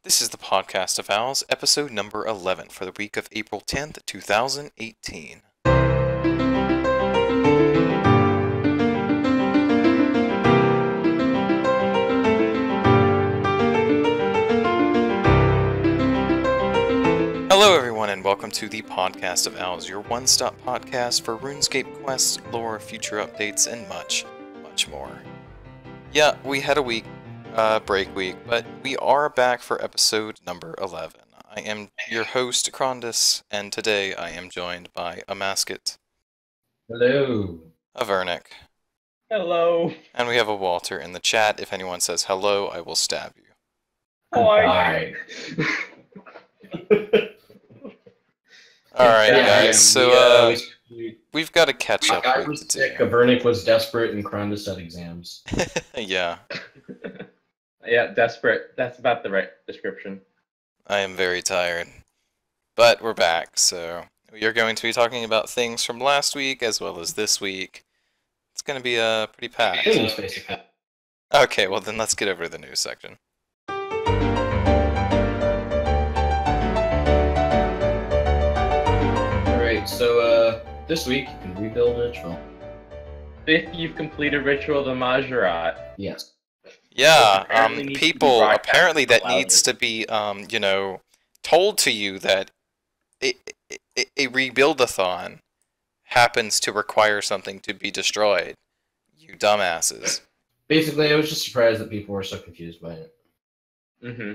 This is the Podcast of Owls, episode number 11 for the week of April 10th, 2018. Hello everyone and welcome to the Podcast of Owls, your one-stop podcast for RuneScape quests, lore, future updates, and much, much more. Yeah, we had a break week, but we are back for episode number 11. I am your host, Crondis, and today I am joined by Amascut. Hello. Avernic. Hello. And we have a Walter in the chat. If anyone says hello, I will stab you. Hi. Alright, Yeah, guys, so we've got to catch up. I was sick, Avernic was desperate, and Crondis had exams. Yeah. Yeah, desperate. That's about the right description. I am very tired. But we're back, so we are going to be talking about things from last week as well as this week. It's going to be pretty packed. Basically. Okay, well then let's get over to the news section. Alright, so this week you can rebuild Edgeville. If you've completed Ritual the Majorat. Yes. Yeah, Apparently needs to be people, broadcast apparently that louder. needs to be, told to you that a rebuild-a-thon happens to require something to be destroyed. You dumbasses. Basically, I was just surprised that people were so confused by it. Mm-hmm.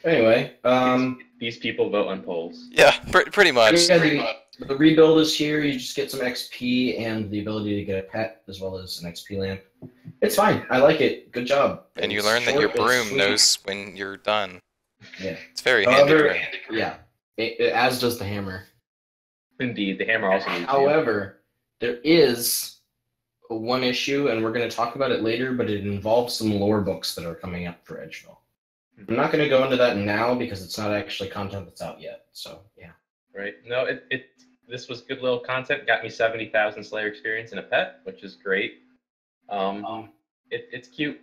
Anyway, These people vote on polls. Yeah, pretty much. yeah, the rebuild is here. You just get some XP and the ability to get a pet as well as an XP lamp. It's fine. I like it. Good job. And you It's learn that your short, it's broom sweet. knows when you're done. Yeah. It's very However, handy. yeah, as does the hammer. Indeed, the hammer also needs to. However, there is one issue, and we're going to talk about it later, but it involves some lore books that are coming up for Edgeville. I'm not going to go into that now because it's not actually content that's out yet. So, yeah. Right. No, this was good little content. Got me 70,000 Slayer experience and a pet, which is great. It's cute.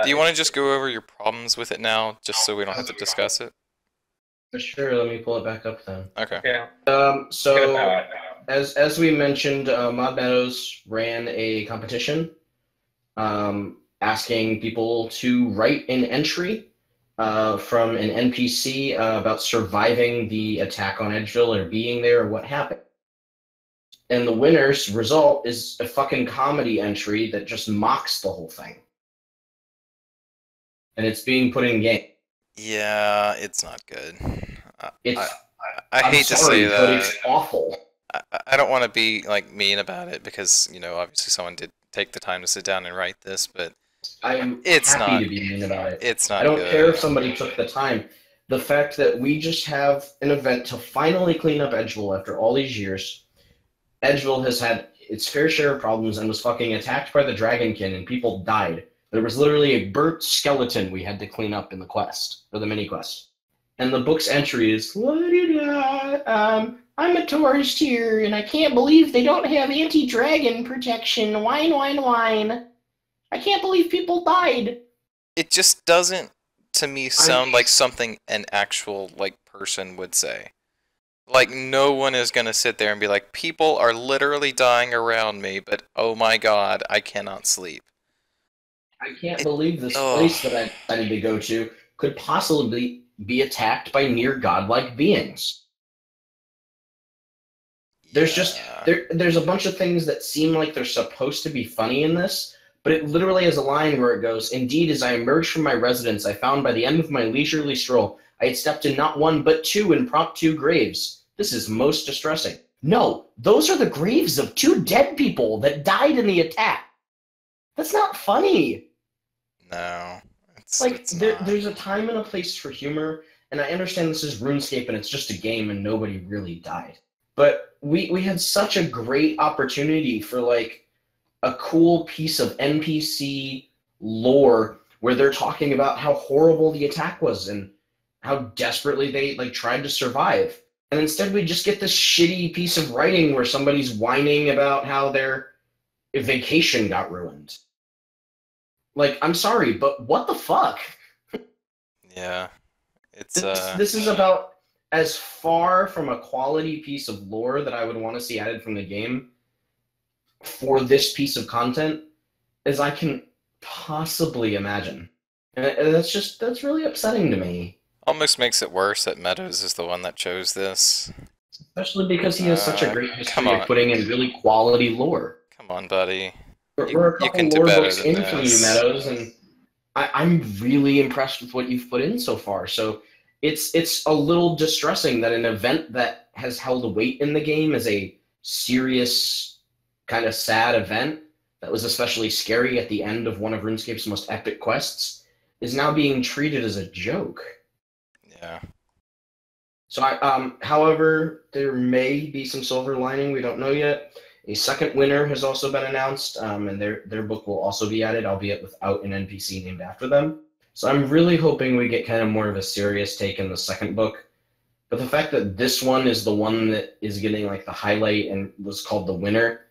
Do you want to just go over your problems with it now, just so we don't have to discuss it? For sure, let me pull it back up then. Okay. Yeah. So, as we mentioned, Mod Meadows ran a competition asking people to write an entry from an NPC about surviving the attack on Edgeville or being there or what happened. And the winner's result is a fucking comedy entry that just mocks the whole thing. And it's being put in game. Yeah, it's not good. It's I hate to say but that. it's awful. I don't want to be mean about it because obviously someone did take the time to sit down and write this, but I am It's happy not- to be mean about it. it's not. I don't good. care if somebody took the time. The fact that we just have an event to finally clean up Edgeville after all these years. Edgeville has had its fair share of problems and was fucking attacked by the Dragonkin and people died. There was literally a burnt skeleton we had to clean up in the quest, or the mini quest. And the book's entry is, I'm a tourist here and I can't believe they don't have anti-dragon protection. Whine, whine, whine. I can't believe people died. It just doesn't, to me, sound like something an actual person would say. No one is gonna sit there and be like, people are literally dying around me, but oh my god, I cannot sleep. I can't believe this place that I decided to go to could possibly be attacked by near godlike beings. There's just there's a bunch of things that seem like they're supposed to be funny in this, but it literally has a line where it goes, "Indeed, as I emerged from my residence, I found by the end of my leisurely stroll, I had stepped in not one but two impromptu graves. This is most distressing." No, those are the graves of two dead people that died in the attack. That's not funny. No. It's there's a time and a place for humor, and I understand this is RuneScape and it's just a game and nobody really died. But we had such a great opportunity for a cool piece of NPC lore where they're talking about how horrible the attack was and how desperately they tried to survive. And instead we just get this shitty piece of writing where somebody's whining about how their vacation got ruined. I'm sorry, but what the fuck? Yeah. It's This is about as far from a quality piece of lore that I would want to see added from the game for this piece of content as I can possibly imagine. And that's really upsetting to me. almost makes it worse that Meadows is the one that chose this. Especially because he has such a great Come history on. of putting in really quality lore. Come on, buddy. We're a You couple can do lore better books than in from you, this. Meadows, and I'm really impressed with what you've put in so far. So it's a little distressing that an event that has held a weight in the game as a serious, kind of sad event that was especially scary at the end of one of RuneScape's most epic quests is now being treated as a joke. Yeah. So, however, there may be some silver lining. We don't know yet. A second winner has also been announced, and their book will also be added, albeit without an NPC named after them. So I'm really hoping we get kind of more of a serious take in the second book. But the fact that this one is the one that is getting like the highlight and was called the winner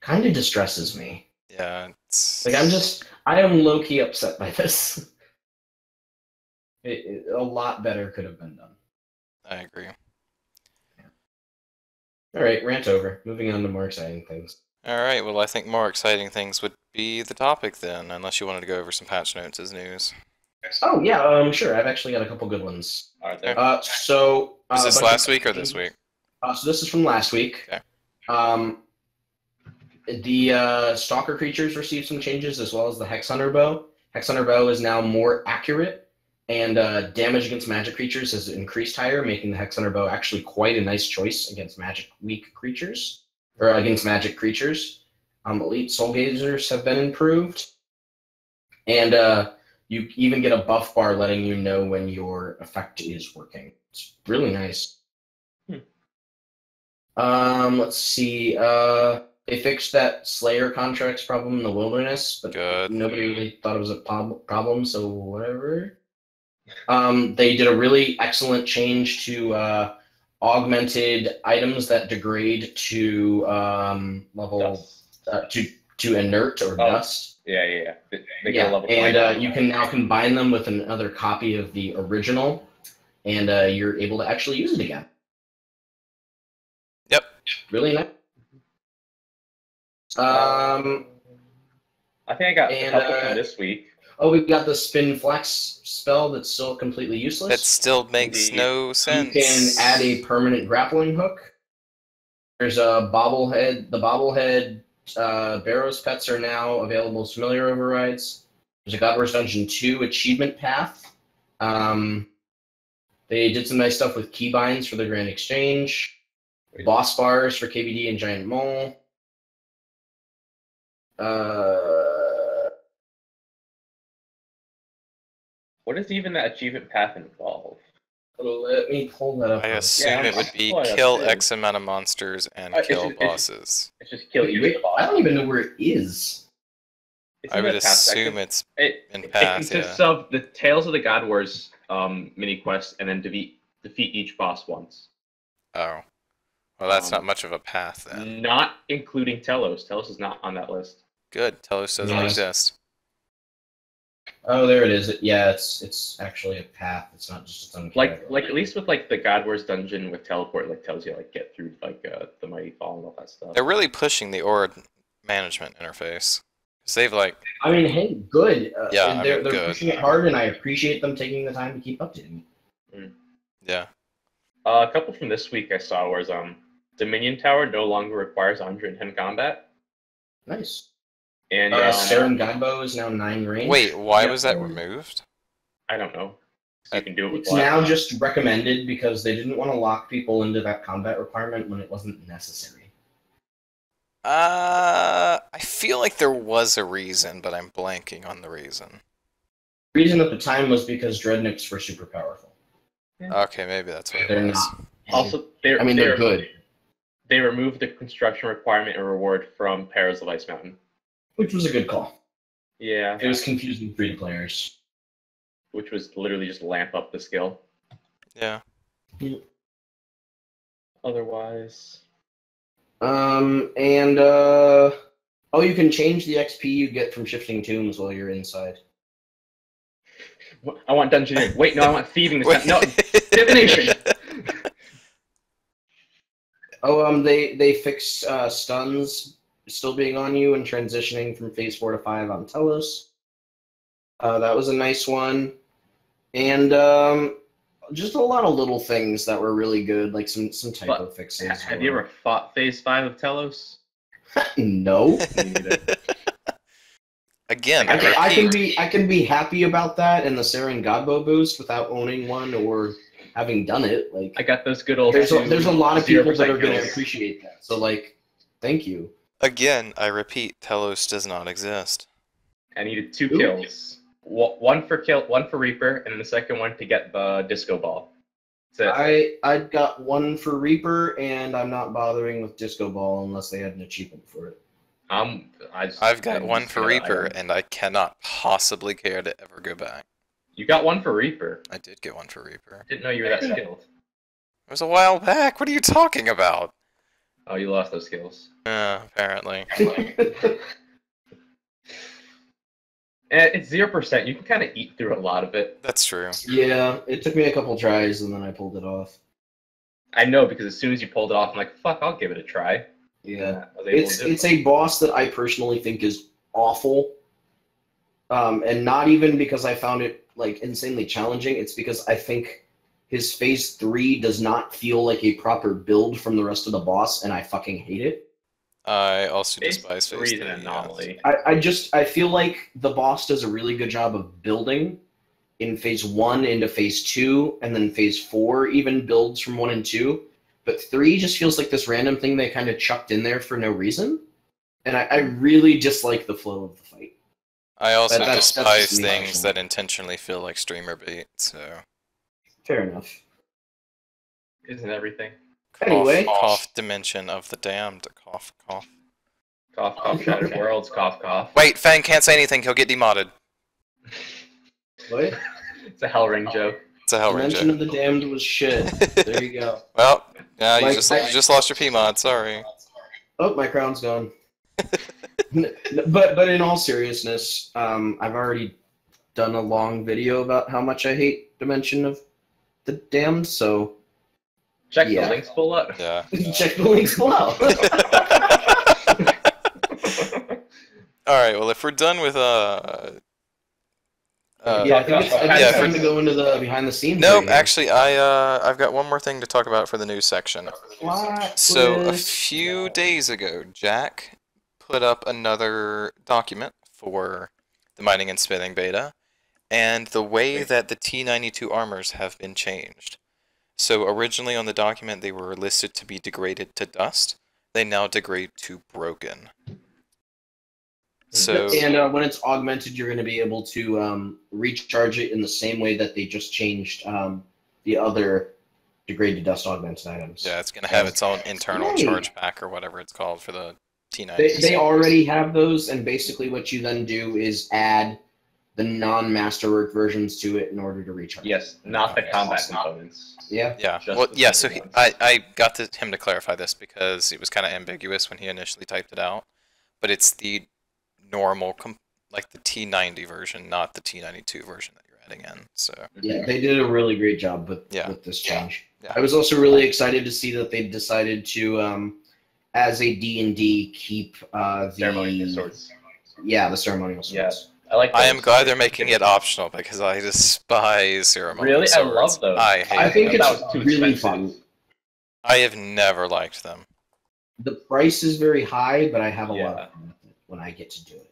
kind of distresses me. Yeah. Like I am low-key upset by this. A lot better could have been done. I agree. All right, rant over. Moving on to more exciting things. Alright, well, I think more exciting things would be the topic then, unless you wanted to go over some patch notes as news. Oh, yeah, sure. I've actually got a couple good ones. Are there? Was this last week or this week? So this is from last week. Okay. The Stalker creatures received some changes, as well as the Hex Hunter bow. Hex Hunter bow is now more accurate, and damage against magic creatures has increased higher, making the Hex Hunter bow actually quite a nice choice against magic-weak creatures, or against magic creatures. Elite Soul Gazers have been improved, and you even get a buff bar letting you know when your effect is working. It's really nice. Let's see. They fixed that Slayer contracts problem in the wilderness, but Good. nobody really thought it was a problem, so whatever. They did a really excellent change to augmented items that degrade to level to inert or dust. Yeah. They Yeah, get a level and 20. you can now combine them with another copy of the original, and you're able to actually use it again. Yep. Really nice. I think I got a couple from this week. Oh, we've got the Spin Flex spell that's still completely useless. That still makes no sense. You can add a permanent grappling hook. There's a bobblehead. The bobblehead Barrow's pets are now available as familiar overrides. There's a God Wars Dungeon 2 achievement path. They did some nice stuff with keybinds for the Grand Exchange. Boss bars for KBD and Giant Mole. What does even that achievement path involve? Let me pull that up. I assume it would be kill X amount of monsters and kill bosses. It's just kill each boss. I don't even know where it is. It's I in would the path assume section. it's in It path, consists of the Tales of the God Wars mini quest, and then defeat each boss once. Oh. Well, that's not much of a path then. Not including Telos. Telos is not on that list. Good. Telos doesn't exist. Oh, there it is. Yeah, it's actually a path. It's not just its own Like at least with like the God Wars dungeon with teleport, like tells you like get through like the Mighty Fall and all that stuff. They're really pushing the Aura management interface. Because they've like... I mean, hey, good. Yeah, they're good. pushing it hard, and I appreciate them taking the time to keep updating it. Yeah. A couple from this week I saw was Dominion Tower no longer requires 110 combat. Nice. And Saren Godbow is now 9 range. Wait, why was that removed? I don't know. So you can do it with It's now just recommended because they didn't want to lock people into that combat requirement when it wasn't necessary. I feel like there was a reason, but I'm blanking on the reason. The reason at the time was because Dreadnoks were super powerful. Okay, maybe that's what They're it was. not. Also, they're good. They removed the construction requirement and reward from Perils of Ice Mountain. Which was a good call. Yeah. It was confusing free players. Which was literally just lamp up the skill. Yeah. Otherwise... you can change the XP you get from shifting tombs while you're inside. I want dungeoneering. Wait, no, I want thieving this time. No, divination. Oh, they fixed stuns still being on you and transitioning from phase 4 to 5 on Telos. That was a nice one. And just a lot of little things that were really good, like some typo fixes. Have you ever fought phase 5 of Telos? No. Again, I can be happy about that and the Saren Godbow boost without owning one or having done it. Like I got those good old. There's a lot of people that are going to kills. appreciate that. So like, thank you. Again, I repeat, Telos does not exist. I needed 2 kills. One for Reaper, and then the second one to get the disco ball. I got 1 for Reaper, and I'm not bothering with disco ball unless they had an achievement for it. I've got 1 for Reaper, and I cannot possibly care to ever go back. You got 1 for Reaper. I did get 1 for Reaper. Didn't know you were that skilled. It was a while back. What are you talking about? Oh, you lost those skills. Apparently. It's 0%. You can kind of eat through a lot of it. That's true. Yeah, it took me a couple tries, and then I pulled it off. I know, because as soon as you pulled it off, I'm like, fuck, I'll give it a try. Yeah. It's a boss that I personally think is awful. And not even because I found it like insanely challenging, it's because I think his phase 3 does not feel like a proper build from the rest of the boss, and I fucking hate it. I also despise phase 3. Is an anomaly. I feel like the boss does a really good job of building in phase 1 into phase 2, and then phase 4 even builds from 1 and 2. But 3 just feels like this random thing they kind of chucked in there for no reason. And I really dislike the flow of the fight. I also despise things that intentionally feel like streamer bait, so... Fair enough. Isn't everything? Anyway. Cough, Dimension of the Damned. Cough, cough. Cough, cough, Shattered Worlds, cough, cough. Wait, Fang can't say anything, he'll get demodded. What? It's a Hellring joke. It's a Hellring Dimension joke. of the Damned was shit. There you go. Well, yeah, you Like, just lost your P-mod, sorry. Oh, my crown's gone. But in all seriousness, I've already done a long video about how much I hate Dimension of the Damned, so... Check the links below. Yeah. Check the links below. Alright, well if we're done with I think it's time to go into the behind the scenes. Nope, actually I've got one more thing to talk about for the news section. So a few days ago, Jack put up another document for the mining and smithing beta, and the way that the T92 armors have been changed. So originally on the document they were listed to be degraded to dust. They now degrade to broken. So and when it's augmented, you're going to be able to recharge it in the same way that they just changed the other degraded dust augmented items. yeah, it's going to have its own internal charge pack or whatever it's called for the T90. They already have those, and basically what you then do is add the non-masterwork versions to it in order to recharge. Yes, not the combat components. Yeah. Yeah. Well, yeah. So I got him to clarify this because it was kind of ambiguous when he initially typed it out, but it's the normal, like the T90 version, not the T92 version that you're adding in. So yeah, they did a really great job with this change. Yeah. I was also really excited to see that they decided to, as a D&D, keep the ceremonial swords. Yeah, the ceremonial swords. Yeah. I am glad they're making it optional because I despise ceremonial swords. Really? I love those. I think it's really fun. I have never liked them. The price is very high, but I have a lot of fun with it when I get to do it.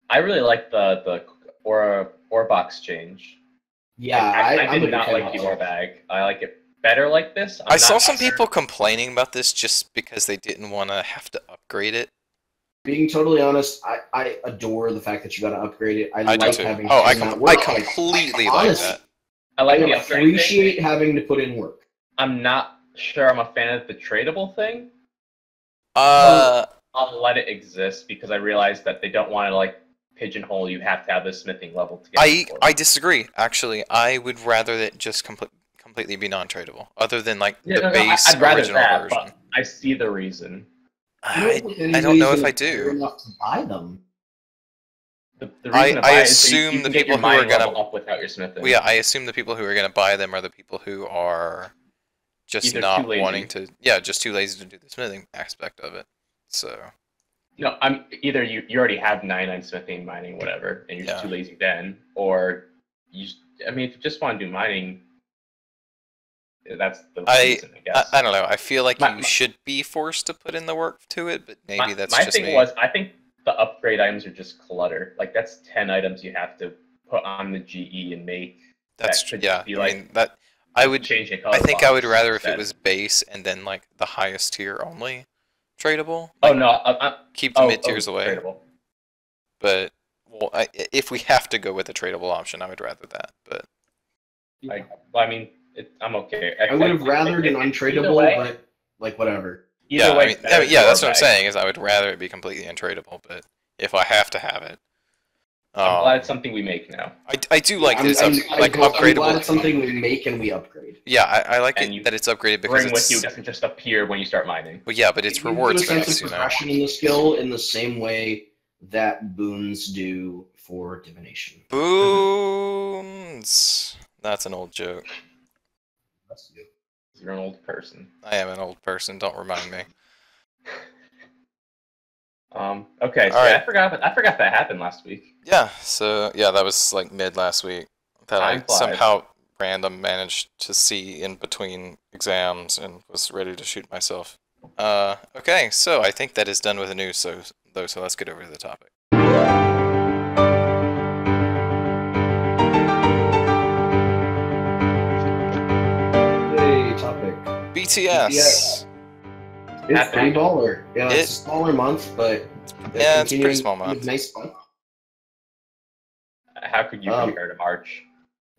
I really like the ore box change. Yeah, I did not like the ore bag. I like it better like this. I saw some people complaining about this just because they didn't want to have to upgrade it. Being totally honest, I adore the fact that you got to upgrade it. I like do too. having I work. completely like that. I like I the appreciate having to put in work. I'm not sure I'm a fan of the tradable thing. I'll let it exist because I realize that they don't want to like pigeonhole. You have to have this smithing level to get. I disagree. Actually, I would rather that just completely be non-tradable, other than like the base I'd rather original that, version. But I see the reason. I don't know if I do. Enough to buy them. The reason to buy I it is so assume you the can get people your who are mining gonna level up without your smithing. well, yeah, I assume the people who are gonna buy them are the people who are just Either not too lazy. wanting to. Yeah, just too lazy to do the smithing aspect of it. So. No, I'm either you already have 99 smithing, mining, whatever, and you're just Yeah. too lazy then, or you. I mean, if you just want to do mining, that's the reason, I guess. I don't know. I feel like My- you should be forced to put in the work to it, but maybe that's my just thing me. was, I think the upgrade items are just clutter. Like that's 10 items you have to put on the GE and make. That's that could yeah. just be I like mean that I would. changing color I think I would blocks rather if it instead. was base and then like the highest tier only tradable. Oh Like, no! keep the mid tiers away. Tradable. But well, if we have to go with a tradable option, I would rather that. But I mean, I'm okay. I would have rathered an either untradeable, way- but like whatever. Either yeah, way, I mean, it's better yeah, than that's what I'm your bag. saying. Is I would rather it be completely untradeable. But if I have to have it, I'm glad it's something we make now. I do like that it's I'm upgradable. glad it's something we make and we upgrade. Yeah, I like And it you that it's upgraded because Bring with you it's. doesn't just appear when you start mining. Well, yeah, but it's It gives rewards you a sense based, of you know. progression in the skill in the same way that boons do for divination. Boons. That's an old joke. That's you. You're an old person. I am an old person. Don't remind me. Okay, so All right. I forgot that happened last week. Yeah. So yeah, that was like mid last week. That I Time flies. somehow random managed to see in between exams and was ready to shoot myself. Okay, so I think that is done with the news. So let's get over to the topic. Hey, topic. BTS. It's pretty baller. Yeah, It- it's a smaller month, but Yeah, it's a pretty continuing small with month. Nice fun. How could you compare to March?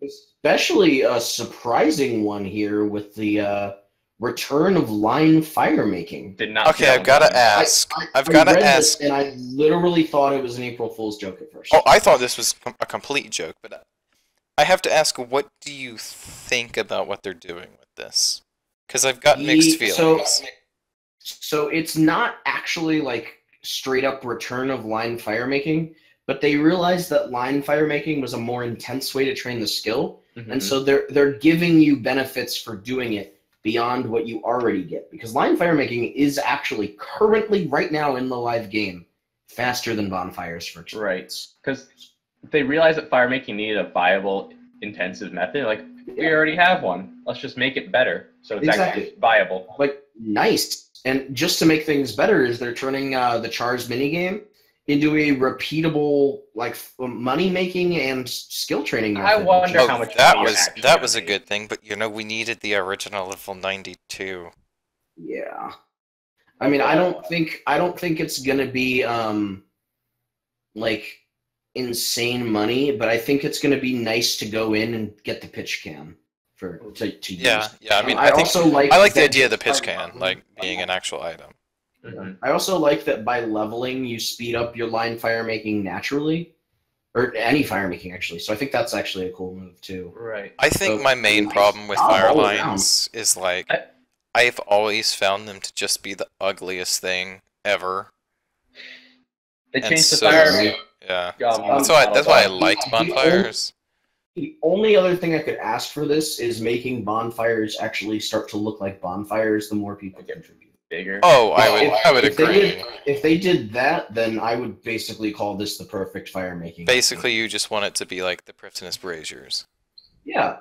Especially a surprising one here with the return of line fire making. Did not. Okay, I've got to ask. I've got to read ask. this and I literally thought it was an April Fool's joke at first. Oh, I thought this was a complete joke, but I have to ask, what do you think about what they're doing with this? Because I've got mixed feelings. So it's not actually like straight up return of line fire making, but they realized that line fire making was a more intense way to train the skill, and so they're giving you benefits for doing it beyond what you already get. Because line fire making is actually currently right now in the live game faster than bonfires for Right, because they realized that fire making needed a viable, intensive method. Like, we already have one. Let's just make it better, so it's actually viable. Like, nice. And just to make things better is they're turning the Char's minigame into a repeatable, like, money making and skill training method. I wonder Oh, how much that money was you're actually that was a gonna good thing, but you know we needed the original level 92. Yeah. I mean, I don't think it's gonna be like insane money, but I think it's gonna be nice to go in and get the pitch can to use. Yeah. I mean, I I think also like I like the that- idea of the pitch can like being an actual item. Mhm. I also like that by leveling you speed up your line fire making naturally, or any fire making actually. So I think that's actually a cool move too. Right. I think So, my main nice problem with job fire all lines is like I've always found them to just be the ugliest thing ever. They And changed the so- fire. Yeah. Um, That's why I liked bonfires. The only other thing I could ask for this is making bonfires actually start to look like bonfires the more people contribute. Bigger. Oh, I would If they agree. did- If they did that, then I would basically call this the perfect fire making. Basically, you just want it to be like the Priftinus braziers. Yeah.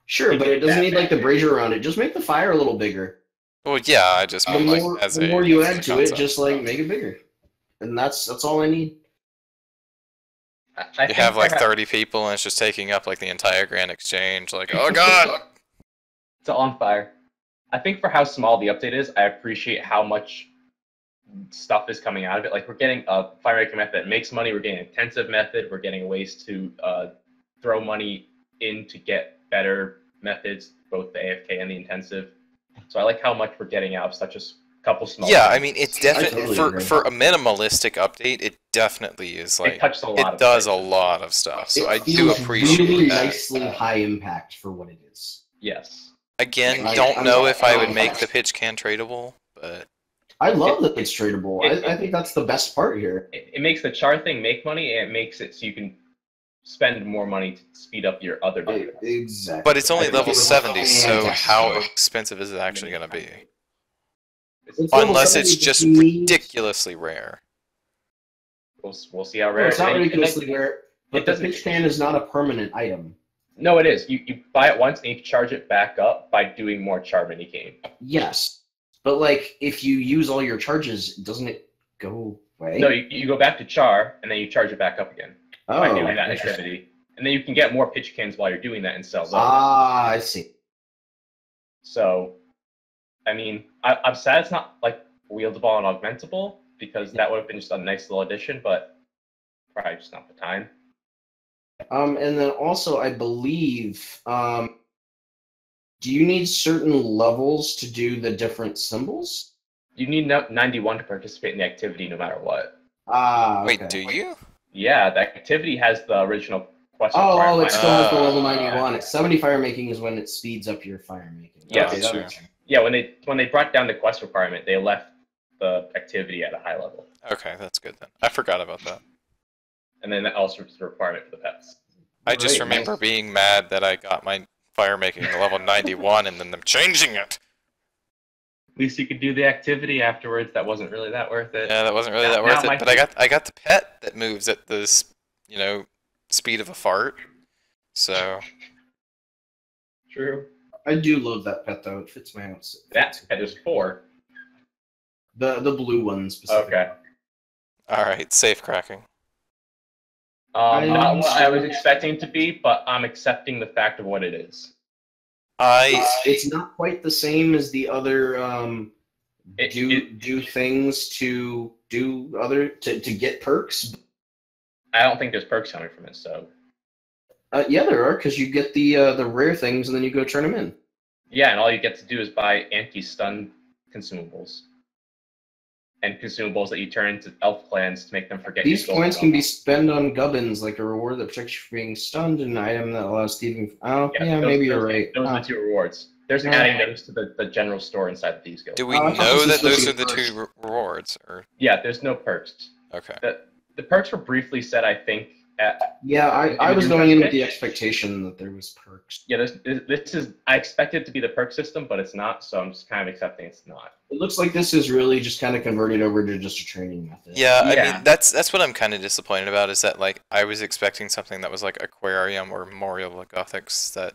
Sure, but it doesn't need like the brazier around it. Just make the fire a little bigger. Well, yeah, I just The mean like more, as the a more you as a add to it, concept. just like make it bigger. And that's all I need. I You think have like perhaps- 30 people and it's just taking up like the entire Grand Exchange. Like, oh god! It's on fire. I think for how small the update is, I appreciate how much stuff is coming out of it. Like, we're getting a fire making method that makes money. We're getting an intensive method. We're getting ways to throw money in to get better methods, both the AFK and the intensive. So I like how much we're getting out of such a couple small. Yeah, things. I mean, it's definitely totally for agree. a minimalistic update. It definitely is It like touches a lot. it of does a places. lot of stuff. So It I do feels appreciate really that. nicely high impact for what it is. Yes. Again, Like, don't I'm know not- if I would make the pitch can tradable, but I love that it's tradable. I think that's the best part here. It makes the char thing make money, and it makes it so you can spend more money to speed up your other business. Exactly. But it's only I think level it was 70, so fantastic. how expensive is it actually going to be? It's level Unless it's 70, just which means- ridiculously rare. We'll see how No, rare it's not and ridiculously rare, but it the doesn't- pitch can is not a permanent item. No, it is. You buy it once and you charge it back up by doing more char minigame. Yes, but like if you use all your charges, doesn't it go away? No, you go back to char and then you charge it back up again by doing that interesting. activity. And then you can get more pitch cans while you're doing that and sell those. Ah, I see. So, I mean, I'm sad it's not like wieldable and augmentable because that would have been just a nice little addition, but probably just not the time. And then also, I believe, do you need certain levels to do the different symbols? You need 91 to participate in the activity no matter what. Ah, okay. Wait, do you? Yeah, the activity has the original quest Oh, requirement. it still has the level 91. It's 70 fire making is when it speeds up your fire making. Yeah, okay, sure. that makes sense. Yeah, when they brought down the quest requirement, they left the activity at a high level. Okay, that's good then. I forgot about that. And then that also is a requirement for the pets. I just Great, remember nice. being mad that I got my fire making to level 91 and then them changing it. At least you could do the activity afterwards. That wasn't really that worth it. Yeah, that wasn't really that Now worth my- it. But I got the pet that moves at the speed of a fart. So True. I do love that pet though. It fits my outfit. That pet is 4. The blue one specifically. Okay. all right, safe cracking. Not what I was expecting it to be, but I'm accepting the fact of what it is. It's not quite the same as the other do things to get perks. I don't think there's perks coming from it, so Yeah, there are, because you get the rare things and then you go turn them in. yeah, and all you get to do is buy anti-stun consumables. And consumables that you turn into elf clans to make them forget. These your points gold can be level. spent on gubbins, like a reward that protects you from being stunned, and an item that allows thieving. Oh, yeah, those- maybe those- you're right. Those are the 2 rewards. There's an adding those to the general store inside the Thieves Guild. Do we I thought know this that was those supposed are to the be two rewards? Or Yeah, there's no perks. okay. The perks were briefly said, I think, at Yeah, I was you going in with the pitch? expectation that there was perks. yeah. This is I expected it to be the perk system, but it's not. So I'm just kind of accepting it's not. It looks like this is really just kind of converted over to just a training method. Yeah, I Yeah. mean that's what I'm kind of disappointed about is that like I was expecting something that was like Aquarium or Memorial of Gothics that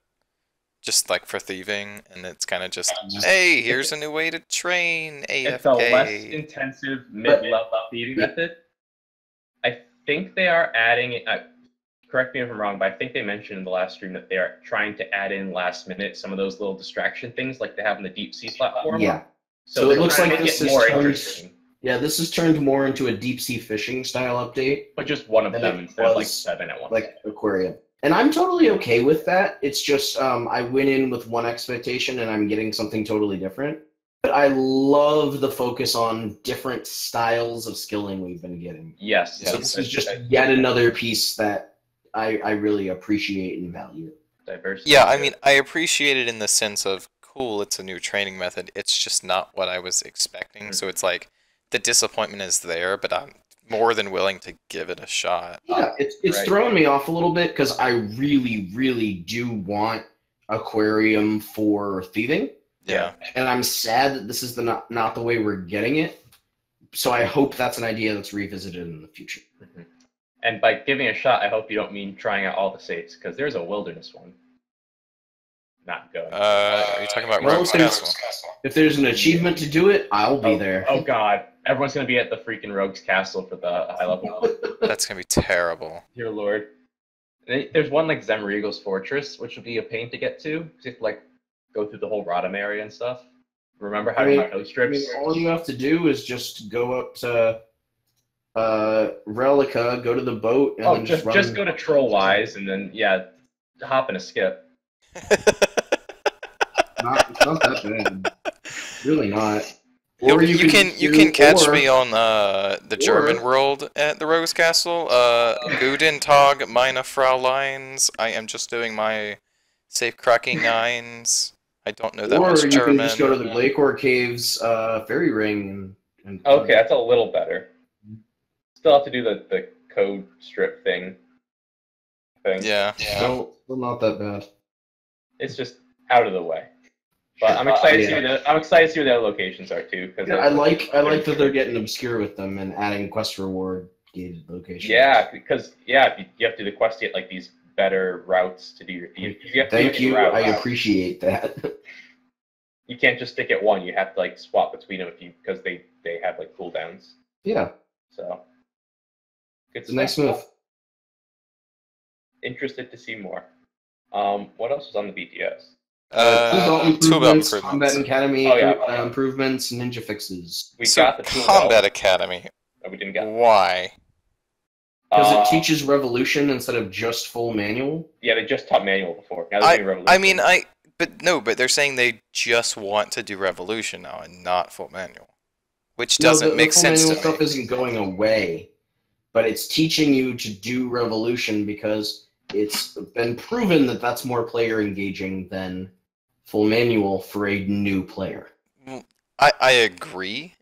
just like for thieving, and it's kind of just hey, here's a new way to train It's a less AFK. intensive mid-level feeding method. I think they are adding it. Correct me if I'm wrong, but I think they mentioned in the last stream that they are trying to add in last minute some of those little distraction things like they have in the Deep Sea platform. Yeah. So So it they're looks trying like to make this it is more turned- interesting, Yeah, this has turned more into a deep sea fishing style update, but just one of than them it instead of like was, 7 at once. like Aquarium. And I'm totally okay with that. It's just I went in with one expectation and I'm getting something totally different. But I love the focus on different styles of skilling we've been getting. Yes. So this is just yet another piece that I really appreciate and value. diversity. Yeah, I mean I appreciate it in the sense of cool, it's a new training method. It's just not what I was expecting. So it's like the disappointment is there, but I'm more than willing to give it a shot. Yeah, it's Right. thrown me off a little bit because I really, really do want Aquarium for thieving. Yeah. And I'm sad that this is not the way we're getting it. So I hope that's an idea that's revisited in the future. Mhm. And by giving a shot, I hope you don't mean trying out all the saves, because there's a wilderness one. Not good. Are you talking about Well, Rogue's there's- Castle? If there's an achievement to do it, I'll be there. Oh god, everyone's gonna be at the freaking Rogue's Castle for the high level one. That's gonna be terrible. Dear lord. There's one like Zemrigo's Fortress, which would be a pain to get to. You have to like go through the whole Rodham area and stuff. Remember how I mean- to coast strips? all you have to do is just go up to Relica, go to the boat, and Oh, then just run. go to Trollwise and then yeah, hop and a skip. It's not that bad. Really not. You can catch me on the German or- world at the Rogue's Castle. Guten Tag, meine Fräuleins. I am just doing my safe cracking nines. I don't know that Or much you German. can just go to the Glacor Caves fairy ring and Okay, that's a little better. Still have to do the code strip thing. Yeah. Still not that bad. It's just out of the way. But I'm excited to see where the other locations are too. Cause I like that they're getting obscure with them and adding quest reward gated locations. Yeah, because you have to do the quest to get like these better routes to do your. Thank you. I appreciate that. You can't just stick at one. You have to like swap between them because they have like cooldowns. Yeah. So. It's a nice move. Interested to see more. What else was on the BTS? Tool belt improvements, Combat Academy improvements, ninja fixes. We got the Combat Academy. Oh, we didn't get. Why? Because it teaches Revolution instead of just full manual. Yeah, they just taught manual before. Now they're doing Revolution. I mean, but they're saying they just want to do Revolution now and not full manual, which doesn't make sense to me. The full manual stuff isn't going away, but it's teaching you to do Revolution because it's been proven that that's more player engaging than full manual for a new player. I agree.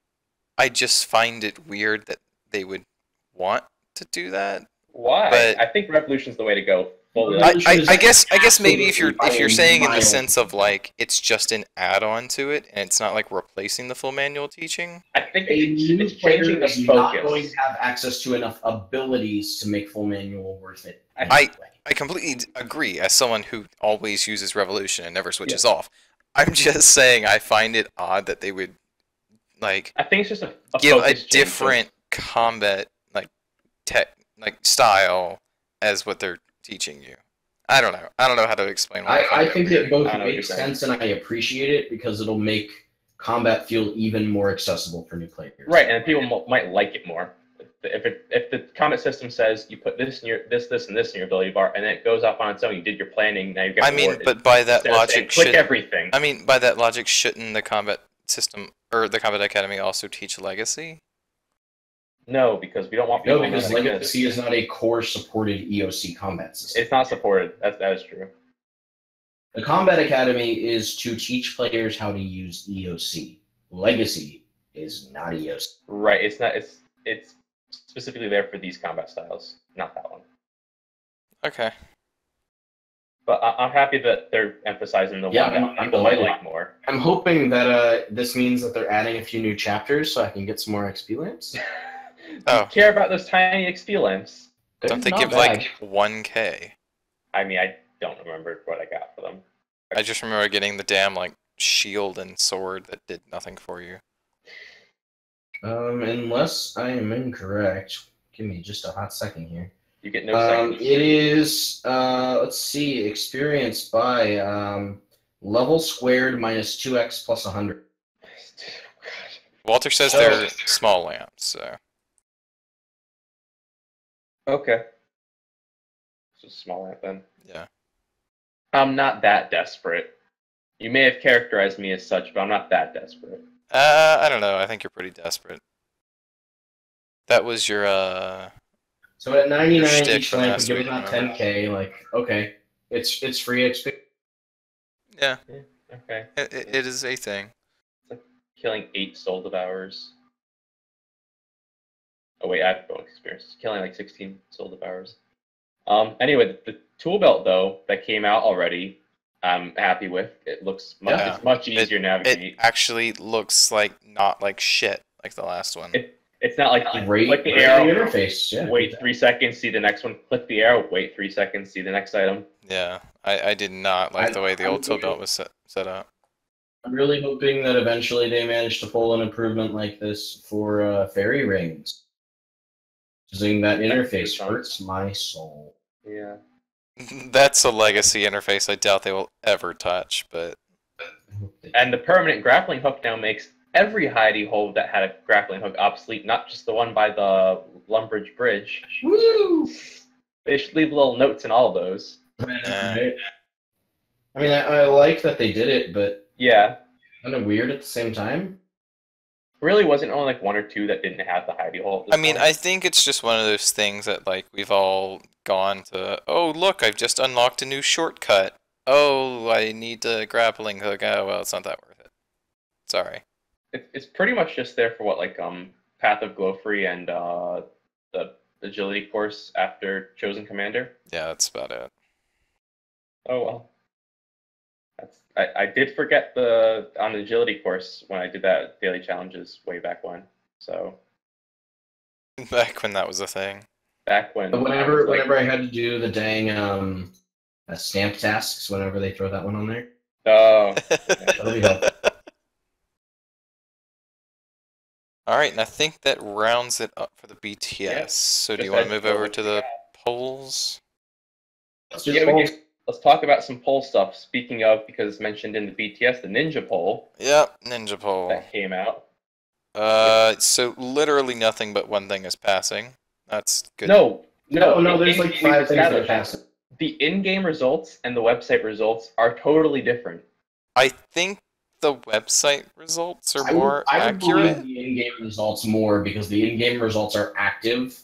I just find it weird that they would want to do that. Why? But I think Revolution's the way to go. I guess maybe if you're saying in the sense of like it's just an add-on to it and it's not like replacing the full manual teaching. I think it's changing the focus. Not going to have access to enough abilities to make full manual worth it. I completely agree. As someone who always uses Revolution and never switches off, I'm just saying I find it odd that they would like. I think it's just a give a different combat style as what they're teaching you. I don't know. I don't know how to explain. I think it both makes sense and I appreciate it because it'll make combat feel even more accessible for new players. Right, and people might like it more. If the combat system says you put this in your this and this in your ability bar, and then it goes off on its own, you did your planning. Now you got. But by that logic, click everything. I mean, by that logic, shouldn't the combat system or the Combat Academy also teach Legacy? No, because we don't want people. No, because Legacy is not a core supported EOC combat system. It's not supported. That is true. The Combat Academy is to teach players how to use EOC. Legacy is not EOC. Right. It's not. It's specifically there for these combat styles, not that one. Okay. But I'm happy that they're emphasizing the one that people might like more. I'm hoping that this means that they're adding a few new chapters so I can get some more XP lamps. Oh. Care about those tiny XP lamps? Don't they give like 1K? I mean, I don't remember what I got for them. I just remember getting the damn like shield and sword that did nothing for you. Unless I am incorrect, give me just a hot second here. You get no seconds. It is, let's see, experience by level squared minus 2x plus 100. Walter says they're small lamps, so. Okay. It's a small lamp then. Yeah. I'm not that desperate. You may have characterized me as such, but I'm not that desperate. I don't know. I think you're pretty desperate. That was your, So at 99 each lamp would give about 10k, like, okay. It's free XP. Yeah. Okay. It is a thing. It's like killing 8 soul devours. Oh wait, I have bonus experience. Killing like 16 soul devours. Anyway, the tool belt though that came out already, I'm happy with. It looks it's much easier to navigate. It actually looks like not like shit like the last one. It's not like click the arrow, interface. Wait 3 seconds, see the next one. Click the arrow, wait 3 seconds, see the next item. Yeah, I did not like the way the old tool belt was set up. I'm really hoping that eventually they manage to pull an improvement like this for fairy rings. Using that interface hurts my soul. Yeah. That's a legacy interface I doubt they will ever touch, but... And the permanent grappling hook now makes every hidey hole that had a grappling hook obsolete, not just the one by the Lumbridge Bridge. Woo! They should leave little notes in all of those. I mean, I like that they did it, but... Yeah. Kind of weird at the same time. Really wasn't only like 1 or 2 that didn't have the hidey hole. I mean, I think it's just one of those things that like we've all gone to, oh look, I've just unlocked a new shortcut. Oh, I need a grappling hook. Oh well, it's not that worth it. Sorry. It's pretty much just there for what, like, Path of Glowfree and the agility course after Chosen Commander. Yeah, that's about it. Oh well. I did forget on the agility course when I did that daily challenges way back when. So Back when that was a thing. back when Whenever I had to do the dang stamp tasks, whenever they throw that one on there. Oh, That'll be helpful. yeah. Alright, and I think that rounds it up for the BTS. Yeah. So do you Just want to like move over to the polls? Let's do Yeah, polls. let's talk about some poll stuff. Speaking of, because it's mentioned in the BTS, the Ninja poll Yep, Ninja poll. that came out. So literally nothing but one thing is passing. That's good. No, There's like 5 things that are established passing. the in-game results and the website results are totally different. I think the website results are I more would believe accurate. the in-game results more because the in-game results are active.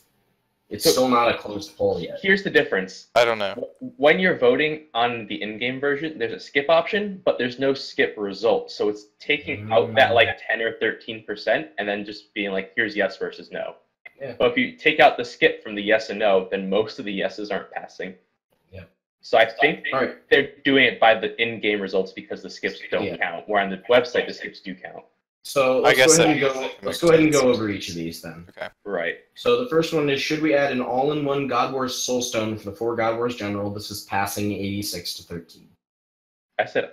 It's still not a closed poll yet. Here's the difference. I don't know. When you're voting on the in-game version, there's a skip option, but there's no skip result. So it's taking out that like 10 or 13% and then just being like, here's yes versus no. Yeah. But if you take out the skip from the yes and no, then most of the yeses aren't passing. Yeah. So I think Right. they're doing it by the in-game results because the skips don't count, where on the website the skips do count. So I guess let's go ahead and go over each of these then. Okay. Right. So the first one is, should we add an all-in-one God Wars Soulstone for the 4 God Wars General? This is passing 86 to 13. I said.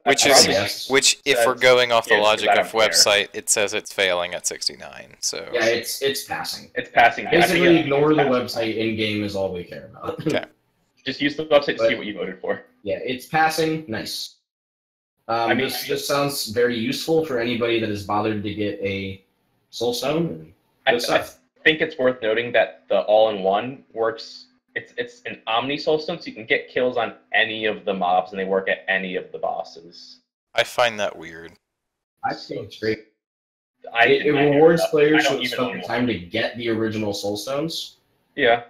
Which I is probably yes. which, if we're going off the yes, logic 'cause I of don't care. website, it says it's failing at 69. So Yeah, it's passing. It's passing. I Basically, think ignore it's the passing. website. In-game is all we care about. Okay. Just use the website to But- see what you voted for. Yeah, it's passing. Nice. I mean- this sounds very useful for anybody that is bothered to get a Soulstone. I Good stuff. think it's worth noting that the all-in-one works. It's an Omni Soulstone, so you can get kills on any of the mobs, and they work at any of the bosses. I find that weird. I think it's great. It It rewards players I who don't have even spent the time to get the original Soulstones. Yeah.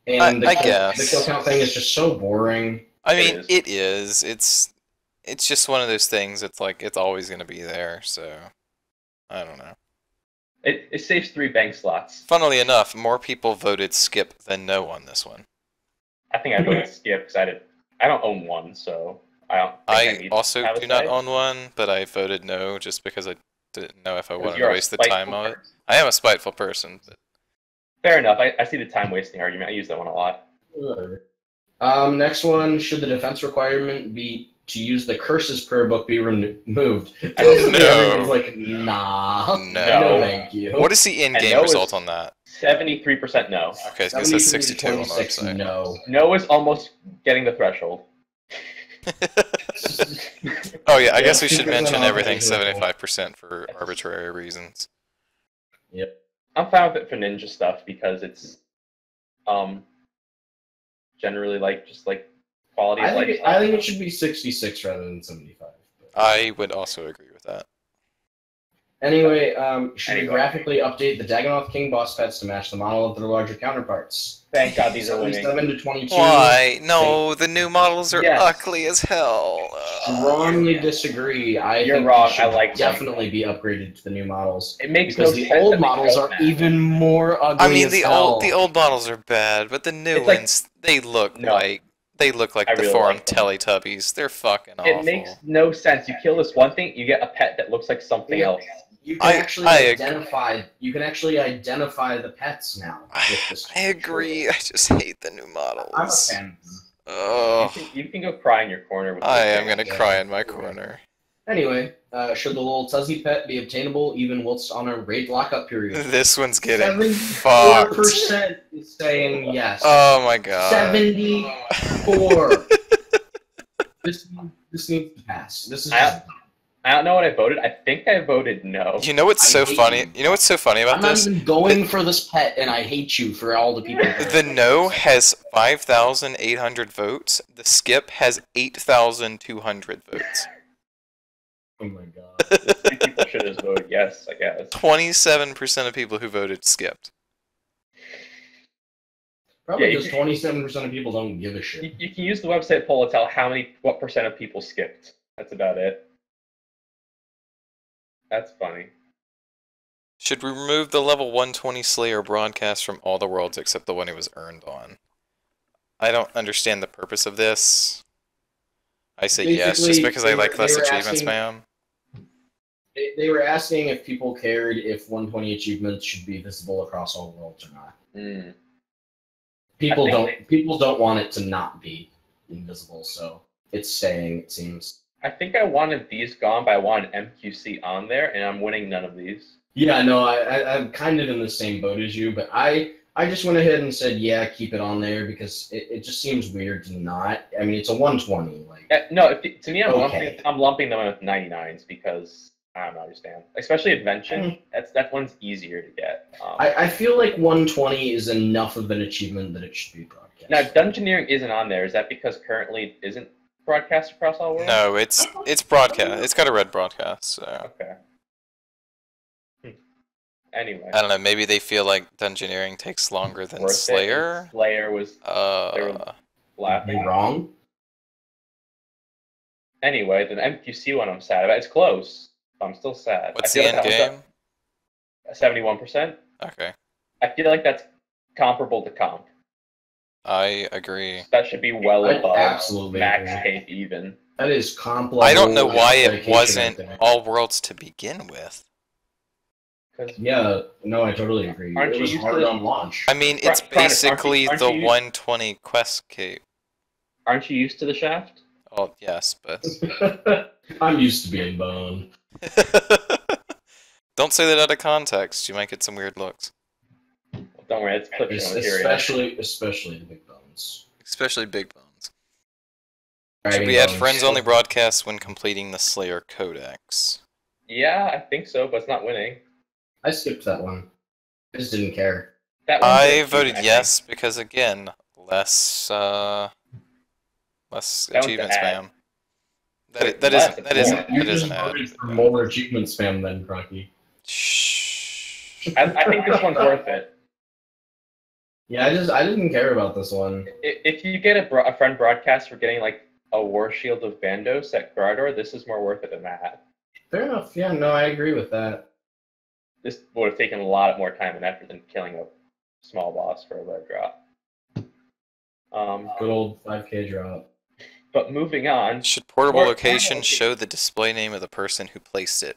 And I the guess. kill count thing is just so boring. I It mean, is. it is. It's just one of those things. It's like it's always going to be there. So I don't know. It saves 3 bank slots. Funnily enough, more people voted skip than no on this one. I think I voted skip because I don't own one, so I don't. Think I need to also have a do not site. own one, but I voted no just because I didn't know if I wanted to You're a waste the time spiteful on it. person. I am a spiteful person. But Fair enough. I see the time wasting argument. I use that one a lot. Whatever. Next one, should the defense requirement be to use the curses prayer book be removed? Everyone's like, nah. No. Thank you. what is the in-game no result is- on that? 73% no. Okay, it's going to say 73 to 62 on the 26, website. no. No is almost getting the threshold. Oh yeah, I Yeah, guess we should 2% mention off everything is reasonable. 75% for arbitrary reasons. Yep. I'm fine with it for ninja stuff because it's generally just quality of life. I think it should be 66 rather than 75. I would also agree with that. Anyway, should we Anyway. graphically update the Dagonoth King boss pets to match the model of their larger counterparts? Thank God these are winning. 77 to 22. Why? No, the new models are Yes. ugly as hell. Strongly disagree. You're think wrong. they should I like them. definitely be upgraded to the new models. It makes Because no the sense old that they models don't are match. even more ugly. I mean, as hell. the old models are bad, but the new It's like- ones they look No. like I the really forum like them. Teletubbies. They're fucking awful. It makes no sense. You kill this one thing, you get a pet that looks like something Yeah. else. You can I actually agree. identify. You can actually identify the pets now. With this I agree. I just hate the new models. I'm a fan. Oh, You can go cry in your corner. With I this am thing. gonna cry in my corner. Anyway, should the little Tuzzy pet be obtainable even whilst on a raid lockup period? This one's getting 74% fucked. is saying yes. Oh my god. 74. This needs to pass. This is. I don't know what I voted. I think I voted no. You know what's I so hate funny? you. You know what's so funny about I'm not this? even going for this pet, and I hate you for all the people. The no has 5,800 votes. The skip has 8,200 votes. Oh my god. People should have voted yes, I guess. 27% of people who voted skipped. Probably Yeah, because 27% of people don't give a shit. You can use the website poll to tell what percent of people skipped. That's about it. That's funny. Should we remove the level 120 Slayer broadcast from all the worlds except the one it was earned on? I don't understand the purpose of this. I say yes, just Basically, because I like less achievement spam. They were asking if people cared if 120 achievements should be visible across all worlds or not. Mm. People don't want it to not be invisible, so it's staying, it seems. I think I wanted these gone, but I wanted MQC on there, and I'm winning none of these. Yeah, no, I'm kind of in the same boat as you, but I just went ahead and said, yeah, keep it on there because it just seems weird to not. I mean, it's a 120. No, to me, I'm lumping them in with 99s because I don't understand. Especially Invention, that one's easier to get. I feel like 120 is enough of an achievement that it should be broadcast. Now, Dungeoneering isn't on there. Is that because currently it isn't broadcast across all worlds? No, it's broadcast. It's got a red broadcast. So. Okay. Anyway. I don't know. Maybe they feel like Dungeoneering takes longer than Slayer. Slayer was. They were laughing. Are you wrong? Anyway, the MQC one I'm sad about. It's close. I'm still sad. What's the end game? 71%. Okay. I feel like that's comparable to comp. I agree. That should be well above absolutely max cape even. That is comp level. I don't know why it wasn't all worlds to begin with. Yeah, no, I totally agree. It was hard on launch. I mean, it's basically the 120 quest cape. Aren't you used to the shaft? Oh, yes, but... I'm used to being boned. Don't say that out of context. You might get some weird looks. Well, don't worry, it's clip especially the big bones. Especially big bones. Should we add friends-only broadcasts when completing the Slayer Codex? Yeah, I think so, but it's not winning. I skipped that one. I just didn't care. I voted yes because, again, less achievement spam. That isn't voted for more achievement spam than Crocky. Shh. I think this one's worth it. Yeah, I didn't care about this one. If you get a friend broadcast for getting like a War Shield of Bandos at Gardor, this is more worth it than that. Fair enough. Yeah, no, I agree with that. This would have taken a lot more time and effort than killing a small boss for a red drop. Good old 5k drop. But moving on. Should portable location show the display name of the person who placed it?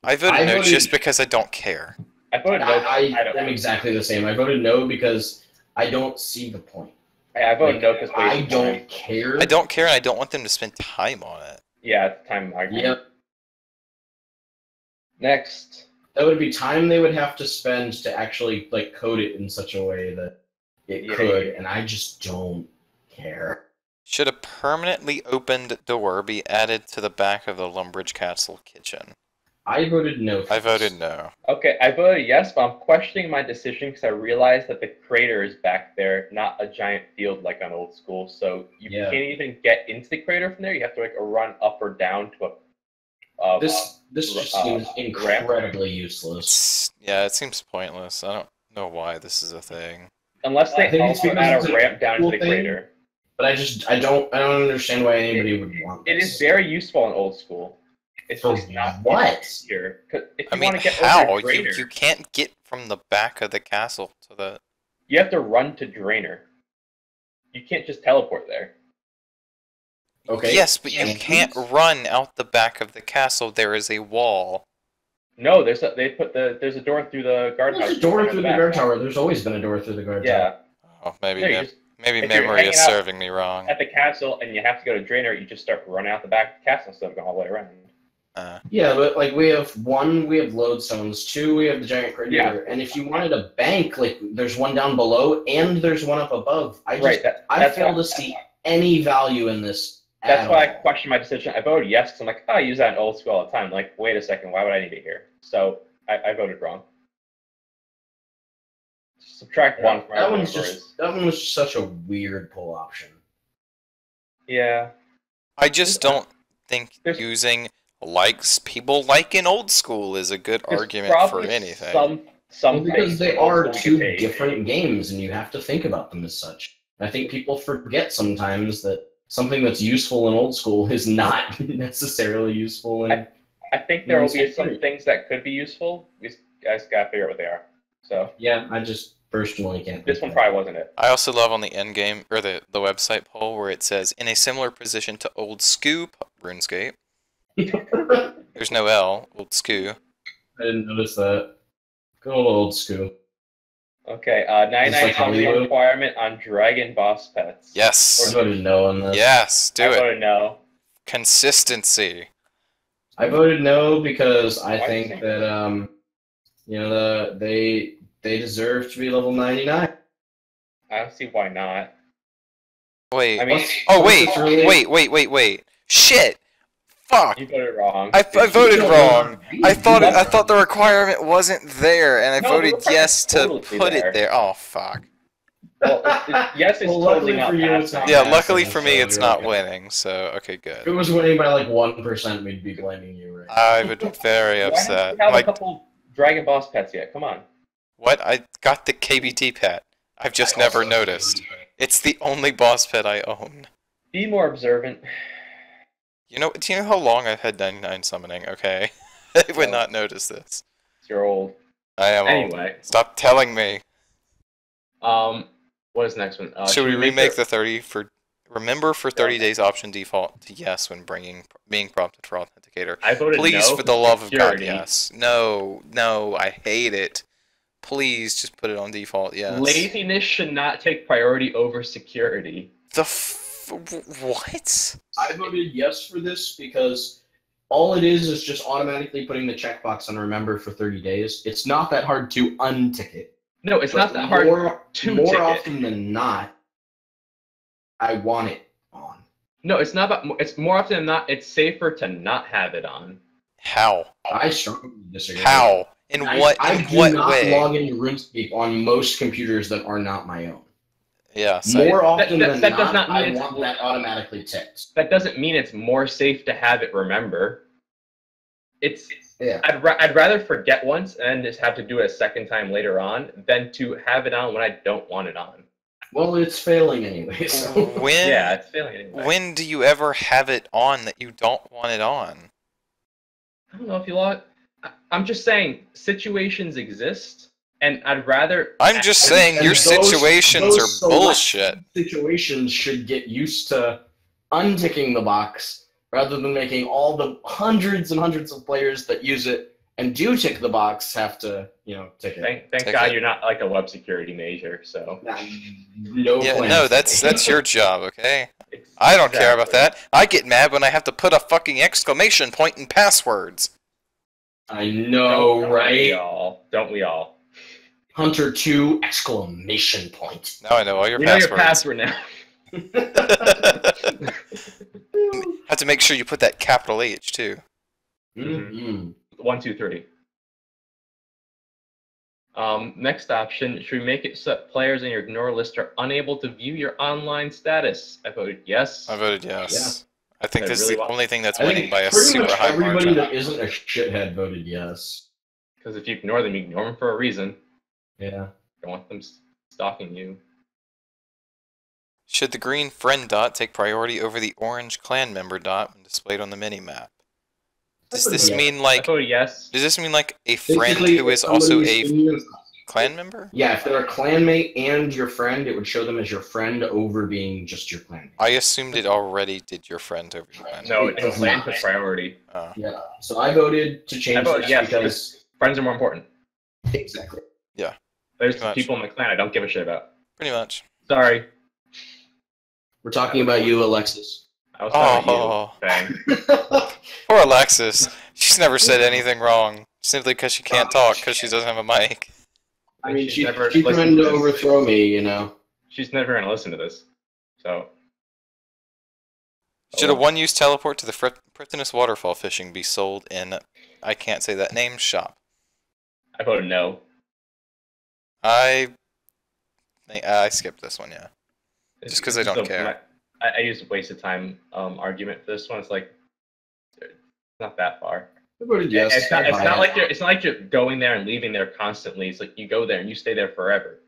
I voted no just because I don't care. I voted no. I'm exactly the same. I voted no because I don't see the point. I voted no because I don't care. I don't care and I don't want them to spend time on it. Yeah, it's time argument. Yep. Next. That would be time they would have to spend to actually code it in such a way that it could, and I just don't care. Should a permanently opened door be added to the back of the Lumbridge Castle kitchen? I voted no. I voted no. Okay, I voted yes, but I'm questioning my decision because I realized that the crater is back there, not a giant field like on Old School. So you can't even get into the crater from there. You have to run up or down to a. This just seems incredibly useless. It seems pointless. I don't know why this is a thing. Unless they also add a ramp down to the crater. But I don't understand why anybody would want this. It is very useful in Old School. It's just not what? Here. I mean, how? You can't get from the back of the castle to the... You have to run to Drainer. You can't just teleport there. Okay. Yes, but you can't run out the back of the castle. There is a wall. No, there's a door through the guard tower. There's a door through the guard tower. There's always been a door through the guard tower. Oh, maybe memory is serving me wrong. At the castle, and you have to go to Drainer, you just start running out the back of the castle instead of going all the way around. Yeah, but we have lodestones. 2, we have the giant crater, and if you wanted a bank, there's one down below and there's one up above. I fail to see any value in this. That's why I question my decision. I voted yes because I'm like, I use that in Old School all the time. Like, wait a second, why would I need it here? So I voted wrong. Subtract 1 from that one was just such a weird pull option. Yeah. I just don't think using people like in Old School is a good argument for anything. Because they are 2 different games, and you have to think about them as such. I think people forget sometimes that something that's useful in Old School is not necessarily useful in I think there will be RuneScape some 3. things that could be useful. We guys gotta figure out what they are. So Yeah, I just personally can't. this think one of probably wasn't it. I also love on the end game or the website poll where it says in a similar position to Old Scoop RuneScape. it. There's no L, Old Scoop. I didn't notice that. Good old school. Okay, It's 99 like comes the Hollywood. requirement on Dragon Boss Pets. I Yes. voted no on this. Yes, do I it. voted no. Consistency. I voted no because I Why think do you think that they deserve to be level 99. I don't see why not. Wait. I mean, Oh, Plus wait. it's really- Wait. Shit. Fuck. you voted wrong. I voted wrong. I thought You- the requirement wasn't there, and I No, the voted requirement's yes to totally put there. it there. Oh fuck. Well, yes, it's Well, totally luckily not for you, it's passing. not. Yeah, passing, luckily for me, so it's you're not okay. winning. So okay, If it good. was winning by like 1%, we'd be blaming you, right? I would be very Why upset. don't you have Like a couple Dragon Boss Pets yet? Come on. what? I got the KBT pet. I've just I never also- noticed. It's the only boss pet I own. Be more observant. Do you know how long I've had 99 summoning? Okay, I would No. not notice this. You're old. I am old. Anyway, Stop telling me. what is the next one? Should we remake the 30 for? Remember for 30 days option default to yes when being prompted for authenticator. I voted Please, no for the love of God, security. yes. No, I hate it. Please, just put it on default, yes. Laziness should not take priority over security. What? I voted yes for this because all it is just automatically putting the checkbox on remember for 30 days. It's not that hard to untick it. No, it's But not that hard more, to more tick it. often than not, I want it on. No, it's not about. It's more often than not. It's safer to not have it on. How? I strongly disagree. How? In what not way? log into RuneScape on most computers that are not my own. Yes. More often that than does not, not mean I it's- want that automatically ticked. That doesn't mean it's more safe to have it remember. It's. Yeah. I'd rather forget once and just have to do it a second time later on than to have it on when I don't want it on. Well, it's failing anyway. So. When? Yeah, it's failing anyway. When do you ever have it on that you don't want it on? I don't know if you log. I'm just saying situations exist, and I'd rather. I'm just saying And your those situations are select bullshit. Situations should get used to unticking the box rather than making all the hundreds and hundreds of players that use it and do tick the box have to, tick it. Thank Take God it. you're not like a web security major, so. No Yeah, plans no, for that's me. your job, okay? I don't care about that. I get mad when I have to put a fucking exclamation point in passwords. I know, right? Don't we all? Hunter 2 exclamation point. Now I know all your We know passwords. your password now. Have to make sure you put that capital H too. Mm-hmm. 1, 2, 3. Next option, should we make it so that players in your ignore list are unable to view your online status? I voted yes. I voted yes. I think I this really is the want- only thing that's I winning think by a pretty super much high everybody margin. that isn't a shithead voted yes. Because if you ignore them, you ignore them for a reason. Yeah. Don't want them stalking you. Should the green friend dot take priority over the orange clan member dot when displayed on the mini-map? Does this Yeah. mean I like voted yes. does this mean like a friend Basically, who if is also somebody's a in your- clan member? Yeah, if they're a clanmate and your friend, it would show them as your friend over being just your clanmate. I assumed it already did your friend over your clan. No, It it's does land not. to priority. Oh. Yeah. So I voted to change I voted this yes because Friends are more important. exactly. There's Pretty much. people in the clan I don't give a shit about. Pretty much. Sorry. We're talking about you, Alexis. I was talking Oh, about you. Bang. poor Alexis. She's never said anything wrong. Simply because she can't talk because she doesn't have a mic. I mean, She's she never trying listened to to this. overthrow me. She's never going to listen to this. So. Should a one-use teleport to the Pritinous waterfall fishing be sold in, I can't say that name, shop? I voted no. I skipped this one, yeah. Just 'cause I don't care. I used a waste of time argument for this one. It's like, it's not that far. I voted yes. It's not like you're going there and leaving there constantly. It's like you go there and you stay there forever.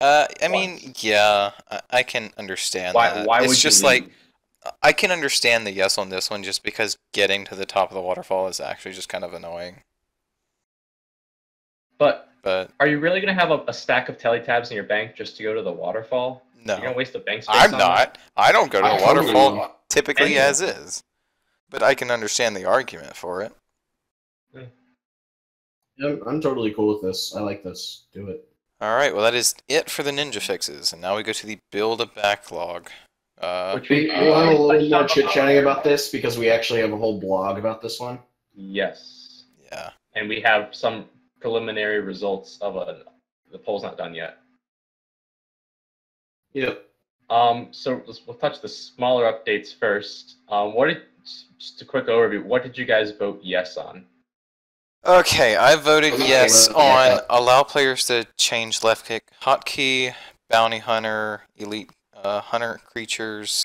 I mean, yeah, I can understand that. Why It's would just you like, leave? I can understand the yes on this one just because getting to the top of the waterfall is actually just kind of annoying. But But are you really going to have a stack of teletabs in your bank just to go to the waterfall? no. You're going to waste the bank space I'm on not. that? I don't go to I the totally waterfall will. typically Anyone. as is. But I can understand the argument for it. I'm totally cool with this. I like this. Do it. Alright, well that is it for the ninja fixes. And now we go to the build a backlog. Which We'll have a little more chit-chatting about this because we actually have a whole blog about this one. Yes. Yeah. And we have some preliminary results of the poll's not done yet. Yep. So we'll touch the smaller updates first. Just a quick overview, what did you guys vote yes on? Okay, I voted Okay, yes well, on allow players to change left click hotkey, bounty hunter, elite hunter creatures,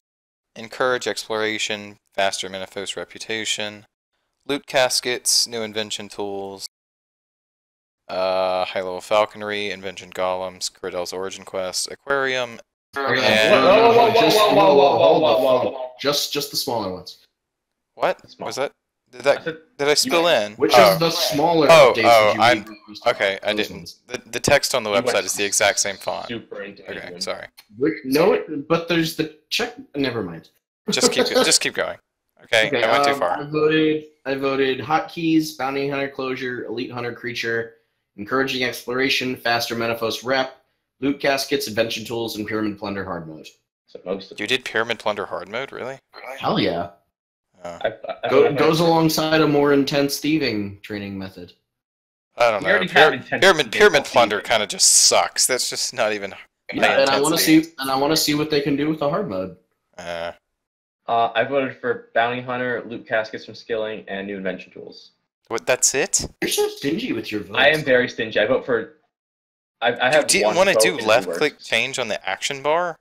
encourage exploration, faster Menethos reputation, loot caskets, new invention tools, high level falconry, invention golems, Cradell's origin quest, aquarium. Just the smaller ones. What Small. was that? Did I spill in? Which Oh. is the smaller Oh, updates did you I'm- read most Okay, I those didn't. ones? The text on the You went website is the exact same font. Super into Okay, England. sorry. No, but there's the check. Never mind. Just keep going. Okay, Okay, I went too far. I voted hotkeys, bounty hunter closure, elite hunter creature, encouraging exploration, faster Menethos rep, loot caskets, invention tools, and pyramid plunder hard mode. So most of You did pyramid plunder hard mode, really? Hell yeah! Oh. Goes alongside a more intense thieving training method. I don't We know. already have intense Pyramid plunder thieving. kind of just sucks. That's just not even. Yeah, and I want to intensity. see what they can do with the hard mode. I voted for bounty hunter, loot caskets from skilling, and new invention tools. What? That's it? You're so stingy with your votes. I am very stingy. I vote for. I have. Do you one want to vote do in left reverse. click change on the action bar?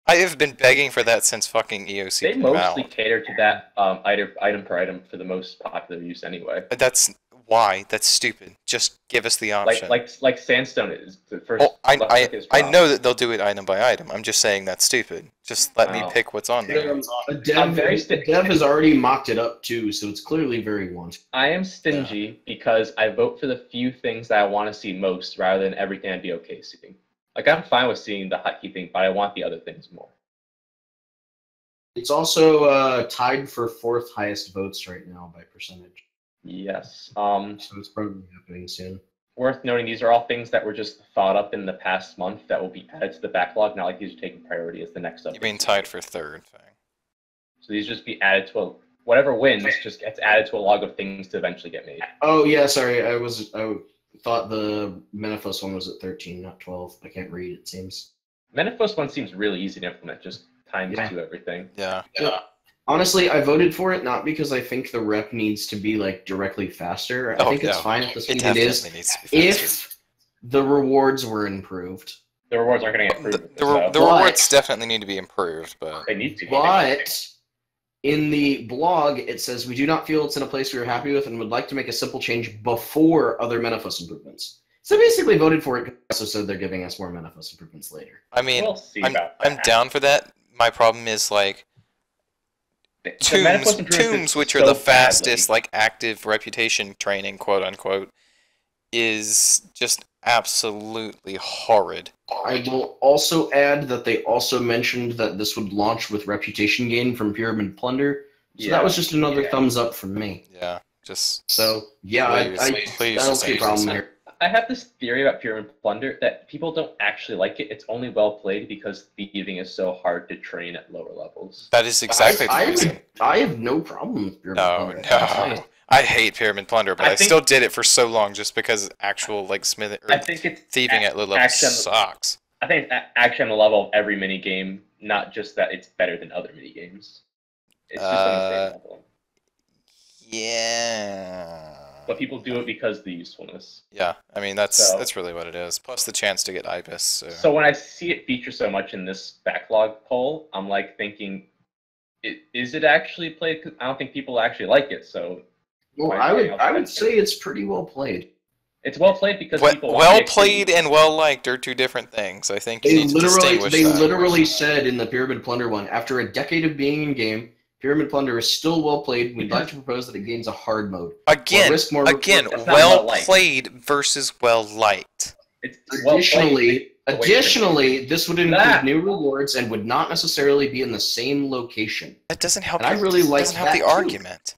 I have been begging for that since fucking EOC They came mostly out. cater to that item per item for the most popular use anyway. That's why. That's stupid. Just give us the option. Like sandstone is the first. Well, left click is I drop. know that they'll do it item by item. I'm just saying that's stupid. Just let me Oh. pick what's on there. I'm very Dev has already mocked it up too, so it's clearly very wanted. I am stingy because I vote for the few things that I want to see most rather than everything I'd be okay seeing. Like, I'm fine with seeing the hotkey thing, but I want the other things more. It's also tied for 4th highest votes right now by percentage. Yes. So it's probably happening soon. Worth noting, these are all things that were just thought up in the past month that will be added to the backlog, not like these are taking priority as the next update. You mean tied for third thing? So these just be added to whatever wins just gets added to a log of things to eventually get made. Oh yeah, sorry. I thought the Menethos one was at 13, not 12. I can't read. It seems. Menethos one seems really easy to implement, just times Yeah. to everything. Yeah. Honestly, I voted for it not because I think the rep needs to be like directly faster. I think it's fine at the speed it is. Needs to be faster. If the rewards were improved. The rewards aren't going to get improved. The so rewards definitely need to be improved, but they need to. But in the blog, it says, we do not feel it's in a place we are happy with and would like to make a simple change before other Menethos improvements. So basically voted for it because they also said they're giving us more Menethos improvements later. I mean, We'll see about I'm that. down for that. My problem is like The Menethos improvements tombs, is which are so the badly. fastest, like active reputation training, quote unquote, is just absolutely horrid. I will also add that they also mentioned that this would launch with reputation gain from Pyramid Plunder. So that was just another thumbs up from me. Yeah, just So yeah, please I don't just see a use problem this. there. I have this theory about Pyramid Plunder that people don't actually like it. It's only well played because thieving is so hard to train at lower levels. That is exactly the reason. I have no problem with Pyramid No, Plunder. no. I hate Pyramid Plunder, but I I think- still did it for so long just because actual like smith I or think it's thieving at low levels action- sucks. I think it's actually on the level of every mini game, not just that it's better than other mini games. It's just on the same level. Yeah. But people do it because of the usefulness. Yeah, I mean that's So- really what it is. Plus the chance to get Ibis. So when I see it feature so much in this backlog poll, I'm like thinking, is it actually played? 'Cause I don't think people actually like it. So Well, Why- I why would else? say it's pretty well played. It's well played because people Well want the played activity. and well liked are two different things. I think you need to distinguish They that. literally said in the Pyramid Plunder one, after a decade of being in game, Pyramid Plunder is still well played. We'd like to propose that it gains a hard mode. Again, Risk more That's not well well liked. played versus well liked. It's well played. Additionally, this would include Ah. new rewards and would not necessarily be in the same location. That doesn't help. And I really like doesn't help that the too. argument.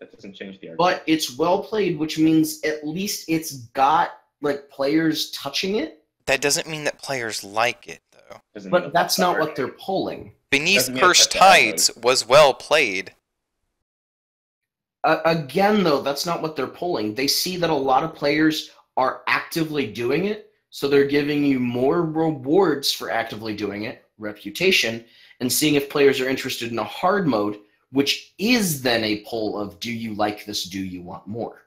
That doesn't change the argument. But it's well played, which means at least it's got like players touching it. That doesn't mean that players like it, though. Doesn't But mean that's not it's what they're polling. Beneath Doesn't mean it's Cursed a bad Tides was well played. Again, though, that's not what they're polling. They see that a lot of players are actively doing it, so they're giving you more rewards for actively doing it, reputation, and seeing if players are interested in a hard mode, which is then a poll of, do you like this, do you want more?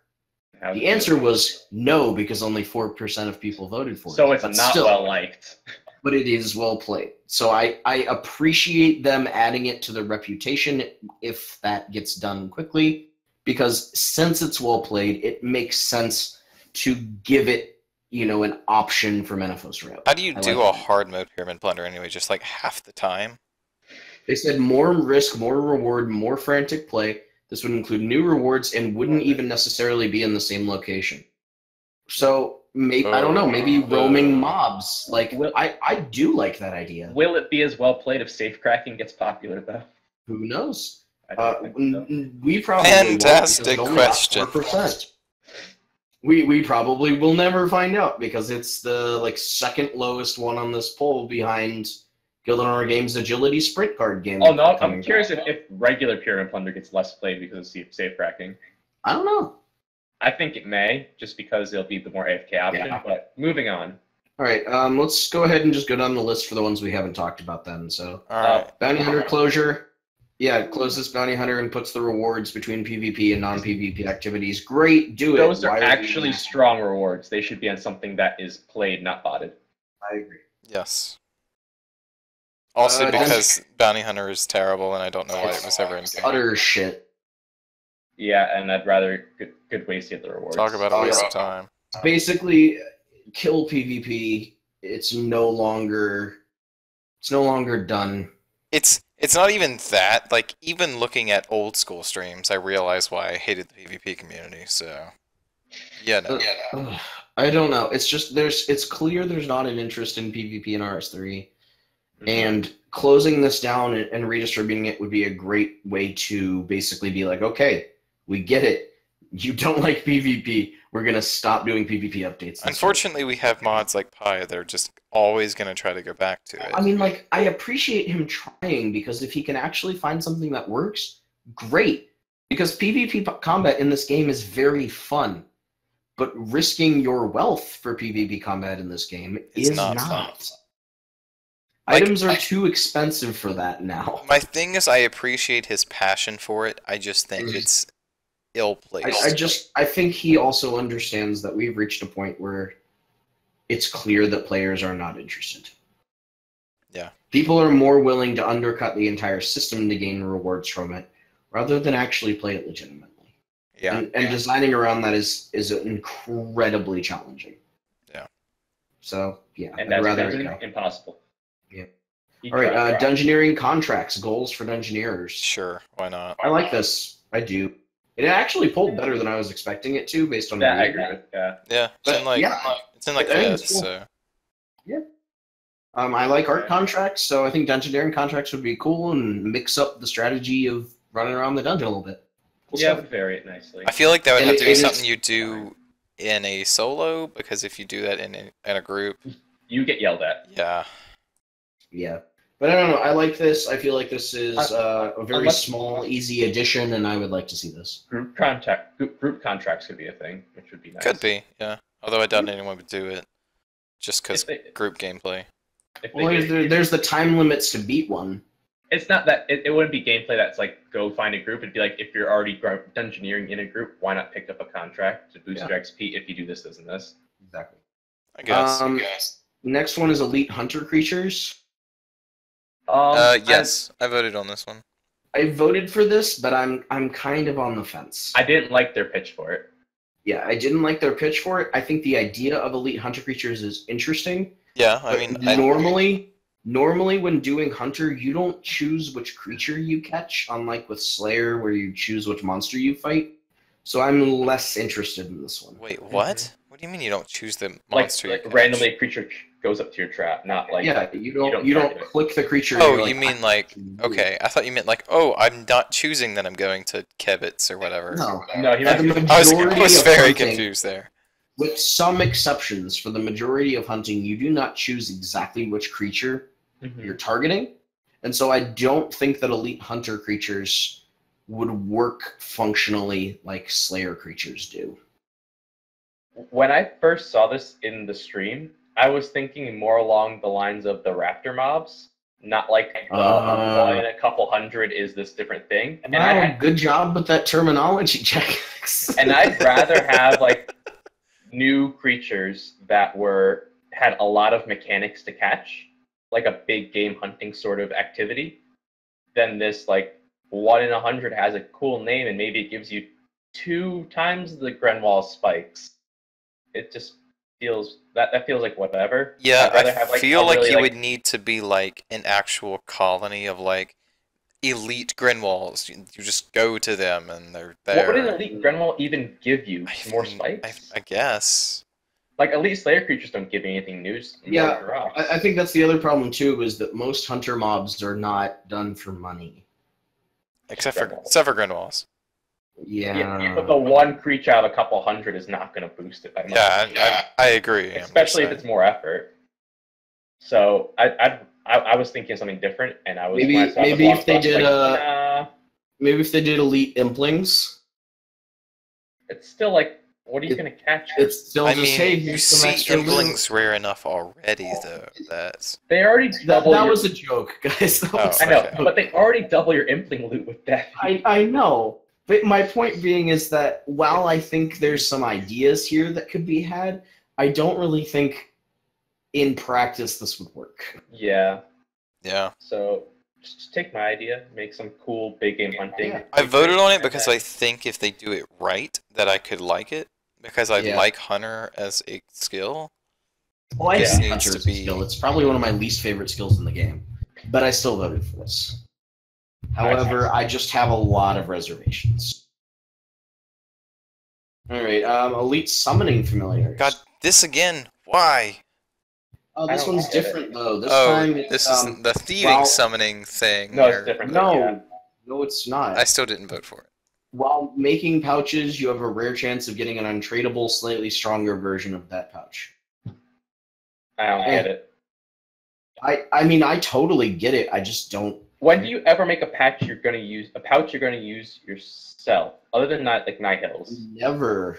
How The do answer you- was no, because only 4% of people voted for it. So it's But not still, well liked. but it is well played. So I appreciate them adding it to the reputation if that gets done quickly, because since it's well played, it makes sense to give it, an option for Menefos route. How do you I do like a that. hard mode Pyramid Plunder anyway? Just like half the time? They said more risk, more reward, more frantic play. This would include new rewards and wouldn't even necessarily be in the same location. So maybe I don't know, maybe roaming mobs. Like I do like that idea. Will it be as well played if safe cracking gets popular though? Who knows? I don't think so. We probably won't, because Fantastic it's only about question. 4%. We probably will never find out because it's the second lowest one on this poll behind Guild and Honor Games' Agility Sprint Card game. Oh no, I'm coming curious back. if regular Pyramid Plunder gets less played because of safe cracking. I don't know. I think it may, just because it'll be the more AFK option. Yeah. But moving on. All right, let's go ahead and just go down the list for the ones we haven't talked about then. So Alright. Bounty Hunter closure. Yeah, it closes Bounty Hunter and puts the rewards between PvP and non-PvP activities. Great, do it. Those are Why we actually doing strong rewards. They should be on something that is played, not botted. that? I agree. Yes. Also then- because Bounty Hunter is terrible and I don't know why it was ever in game. Utter shit. Yeah, and I'd rather good ways to get the rewards. Talk about a waste of time. Basically, kill PvP. It's no longer done. It's not even that. Like, even looking at old school streams, I realize why I hated the PvP community, so... Yeah, no. Ugh, I don't know. It's just it's clear there's not an interest in PvP in RS3. And closing this down and redistributing it would be a great way to basically be like, okay, we get it. You don't like PvP. We're going to stop doing PvP updates. Unfortunately, we have mods like Pi that are just always going to try to go back to it. I mean, I appreciate him trying, because if he can actually find something that works, great. Because PvP combat in this game is very fun. But risking your wealth for PvP combat in this game It's is not not. fun. Items are too expensive for that now. My thing is I appreciate his passion for it. I just think it's ill-placed. I think he also understands that we've reached a point where it's clear that players are not interested. Yeah. People are more willing to undercut the entire system to gain rewards from it, rather than actually play it legitimately. Yeah. And designing around that is incredibly challenging. Yeah. So, yeah, And I'd that's rather been it go. impossible. Yeah. You All right, try. dungeoneering contracts, goals for dungeoneers. Sure, why not? I like this. I do. It actually pulled better than I was expecting it to, based on Yeah, I the agree with that. Yeah, it's But, in like yeah, it's in like I think this, it's cool. so I like art contracts, so I think dungeoneering contracts would be cool and mix up the strategy of running around the dungeon a little bit. Cool Yeah, stuff. would vary it nicely. I feel like that would And have to be it is- something you do in a solo, because if you do that in a group, You get yelled at. yeah. Yeah. But I don't know. I like this. I feel like this is a very unless- small, easy addition, and I would like to see this. Group contracts could be a thing, which would be nice. Could be, yeah. Although I doubt anyone would do it, just because If they- group gameplay. if they Well, did. there's the time limits to beat one. It's not that it wouldn't be gameplay that's like go find a group. It'd be like if you're already dungeoneering in a group, why not pick up a contract to boost your XP if you do this and this? Exactly. I guess. Next one is Elite Hunter Creatures. Yes, I voted on this one. I voted for this, but I'm kind of on the fence. I didn't like their pitch for it. Yeah, I didn't like their pitch for it. I think the idea of elite hunter creatures is interesting. Yeah, I But mean, normally when doing hunter, you don't choose which creature you catch, unlike with Slayer, where you choose which monster you fight. So I'm less interested in this one. wait, what? What do you mean you don't choose the Like, monster you catch? randomly a creature goes up to your trap, not like Yeah, you don't don't target it. click the creature. and Oh, you're you mean like, okay, I thought you meant like, oh, I'm not choosing that I'm going to Kevitz or whatever. No, No, he the meant I was majority of very hunting, confused there. with some exceptions, for the majority of hunting, you do not choose exactly which creature you're targeting. And so I don't think that elite hunter creatures would work functionally like Slayer creatures do. When I first saw this in the stream, I was thinking more along the lines of the raptor mobs, not like the one in a couple hundred is this different thing. And Wow, good job with that terminology, Jack. and I'd rather have like new creatures that had a lot of mechanics to catch, like a big game hunting sort of activity, than this like 1 in 100 has a cool name and maybe it gives you 2 times the Grenwall spikes. It just feels that feels like whatever. Yeah, I'd rather I have, like, feel a like really, you like- would need to be like an actual colony of like elite Grinwalls. You just go to them and they're there. What would an elite Grenwall even give you? More I, spikes? I guess. Like elite Slayer creatures don't give you anything new. Yeah, more drops. I think that's the other problem too, is that most hunter mobs are not done for money. Except for Grinwalls. Yeah. But the one creature out of a couple hundred is not going to boost it by much. Yeah, I agree. Especially if it's more effort. So I was thinking of something different, and I was Maybe when I saw the maybe blog if they post, did like, maybe if they did elite implings, it's still like, what are you going to catch? it's still I just mean, hey, you here's some see extra loot. Implings rare enough already, though. That's They already That double. was a joke, guys. That was I know, okay. but they already double your impling loot with that. I know. But my point being is that while I think there's some ideas here that could be had, I don't really think in practice this would work. Yeah. yeah. So just take my idea, make some cool big game hunting. Yeah. I voted on it because And I think if they do it right, that I could like it. Because I Yeah. like Hunter as a skill. Well, I This hate needs Hunter to as a be- skill. It's probably one of my least favorite skills in the game. But I still voted for this. However, I just have a lot of reservations. Alright, elite summoning familiars. God, this again? Why? Oh, I this don't one's get it. different though. This Oh, time it's, this is the thieving well- summoning thing. No, it's or- different. No, Yeah. no, it's not. I still didn't vote for it. While making pouches, you have a rare chance of getting an untradeable, slightly stronger version of that pouch. I don't get it. I mean, I totally get it. I just don't. When do you ever make a pouch you're gonna use yourself? Other than that, like Night Hills. Never.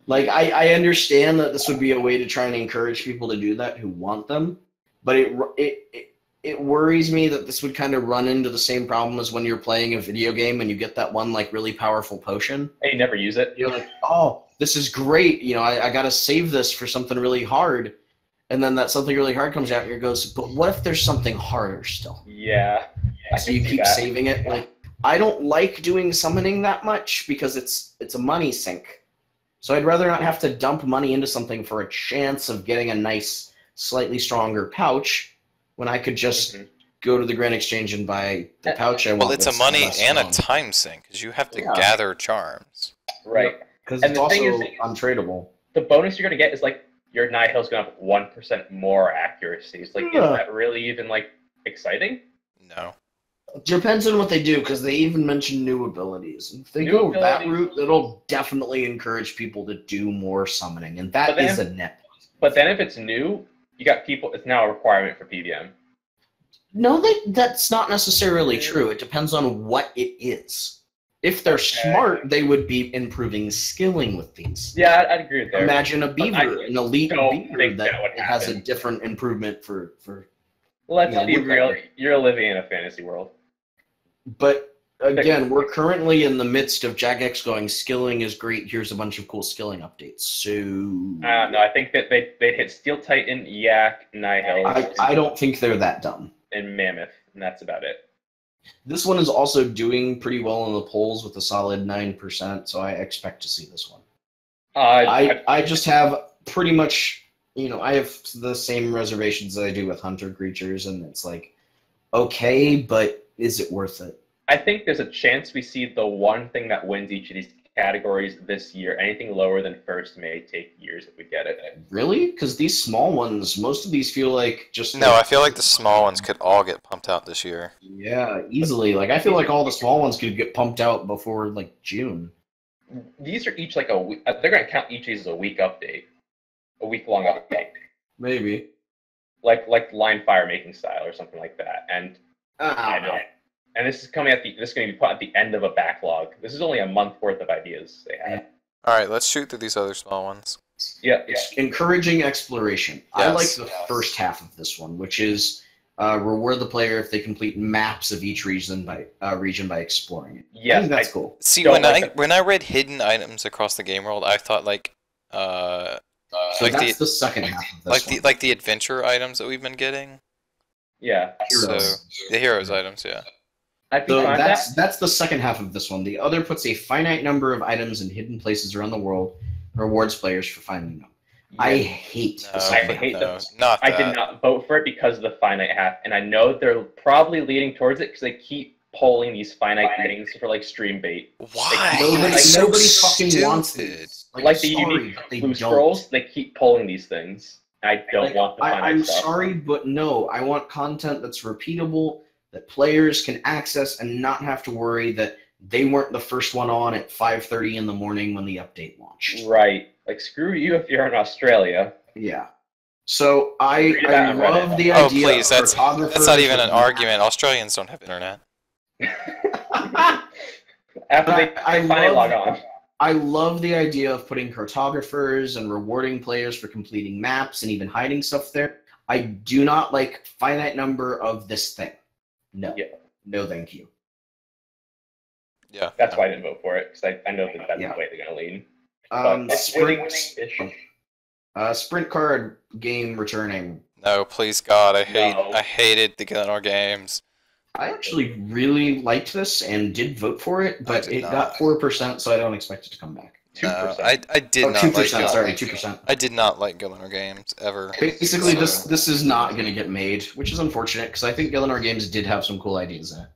Like, I understand that this would be a way to try and encourage people to do that who want them, but it worries me that this would kind of run into the same problem as when you're playing a video game and you get that one like really powerful potion. And you never use it. You're like, oh, this is great. You know, I got to save this for something really hard. And then that something really hard comes out and it goes, but what if there's something harder still? Yeah. I So can you see keep that. saving it. Like, I don't like doing summoning that much because it's a money sink. So I'd rather not have to dump money into something for a chance of getting a nice, slightly stronger pouch when I could just Mhm. go to the Grand Exchange and buy the pouch I want. Well, it's a that's money less and a strong. time sink, because you have to Yeah. gather charms. Right. Because And it's the thing also is- untradeable. The bonus you're gonna get is like your Night Hill's gonna have 1% more accuracy. It's like, Yeah. is that really even like exciting? No. Depends on what they do, because they even mention new abilities. If they New go that abilities. route, it'll definitely encourage people to do more summoning, and that But then- is a net. But then if it's new, you got people. It's now a requirement for PVM. No, that's not necessarily true. It depends on what it is. If they're smart, they would be improving skilling with these. Yeah, I'd agree with that. Imagine a beaver, an elite don't beaver think that that would has a happen. different improvement for. Let's Yeah, be real. woodpecker. You're living in a fantasy world. But again, we're currently in the midst of Jagex going, skilling is great. Here's a bunch of cool skilling updates. So No, I think that they hit Steel Titan, Yak, Night Hill, I don't think they're that dumb. and Mammoth, and that's about it. This one is also doing pretty well in the polls with a solid 9%, so I expect to see this one. I just have pretty much, I have the same reservations that I do with hunter creatures, and it's like, okay, but is it worth it? I think there's a chance we see the one thing that wins each of these categories this year. Anything lower than first may take years if we get it. Really? Because these small ones, most of these feel like just... No, I feel like the small ones could all get pumped out this year. Yeah, easily. Like, I feel like all the small ones could get pumped out before, like, June. These are each like a week. They're going to count each of these as a week update. A week-long update. Maybe. Like line fire making style or something like that. And I know. And this is coming this is going to be put at the end of a backlog. This is only a month worth of ideas they have. All right, let's shoot through these other small ones. Yeah. Encouraging exploration. Yes. I like the first half of this one, which is reward the player if they complete maps of each region by exploring it. Yes, I think that's cool. See, when I read hidden items across the game world, I thought So like that's the second half of this one. like the adventure items that we've been getting. Yeah. Heroes. So the heroes items, yeah. So that's the second half of this one. The other puts a finite number of items in hidden places around the world, rewards players for finding them. Yeah. I hate the second half. I did not vote for it because of the finite half, and I know they're probably leading towards it because they keep polling these finite things for like stream bait. Why? Nobody fucking wants these. Like the unique blue scrolls, they keep polling these things. I don't want the finite I'm stuff. sorry, but no. I want content that's repeatable, that players can access and not have to worry that they weren't the first one on at 5:30 in the morning when the update launched. Right. Like, screw you if you're in Australia. Yeah. So I love the idea. Oh, please, that's not even an argument. Australians don't have internet. After they finally log on. I love the idea of putting cartographers and rewarding players for completing maps and even hiding stuff there. I do not like finite number of this thing. No. Yeah. No, thank you. Yeah. That's why I didn't vote for it, because I know that that's the way they're going to lean. Sprint card game returning. No, please God, I hated the Glenor games. I actually really liked this and did vote for it, but it got 4%, so I don't expect it to come back. 2%. I did not 2%, like sorry, 2%. I did not like Glenor games ever. Basically, this is not going to get made, which is unfortunate because I think Glenor games did have some cool ideas in it.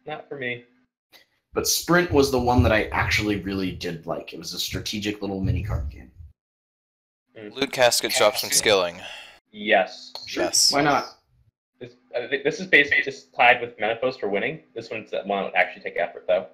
Not for me. But Sprint was the one that I actually really did like. It was a strategic little mini card game. Loot casket shops and skilling. Yes. Sure. Yes. Why not? This is basically just tied with Menopause for winning. This one's the one that would actually take effort, though.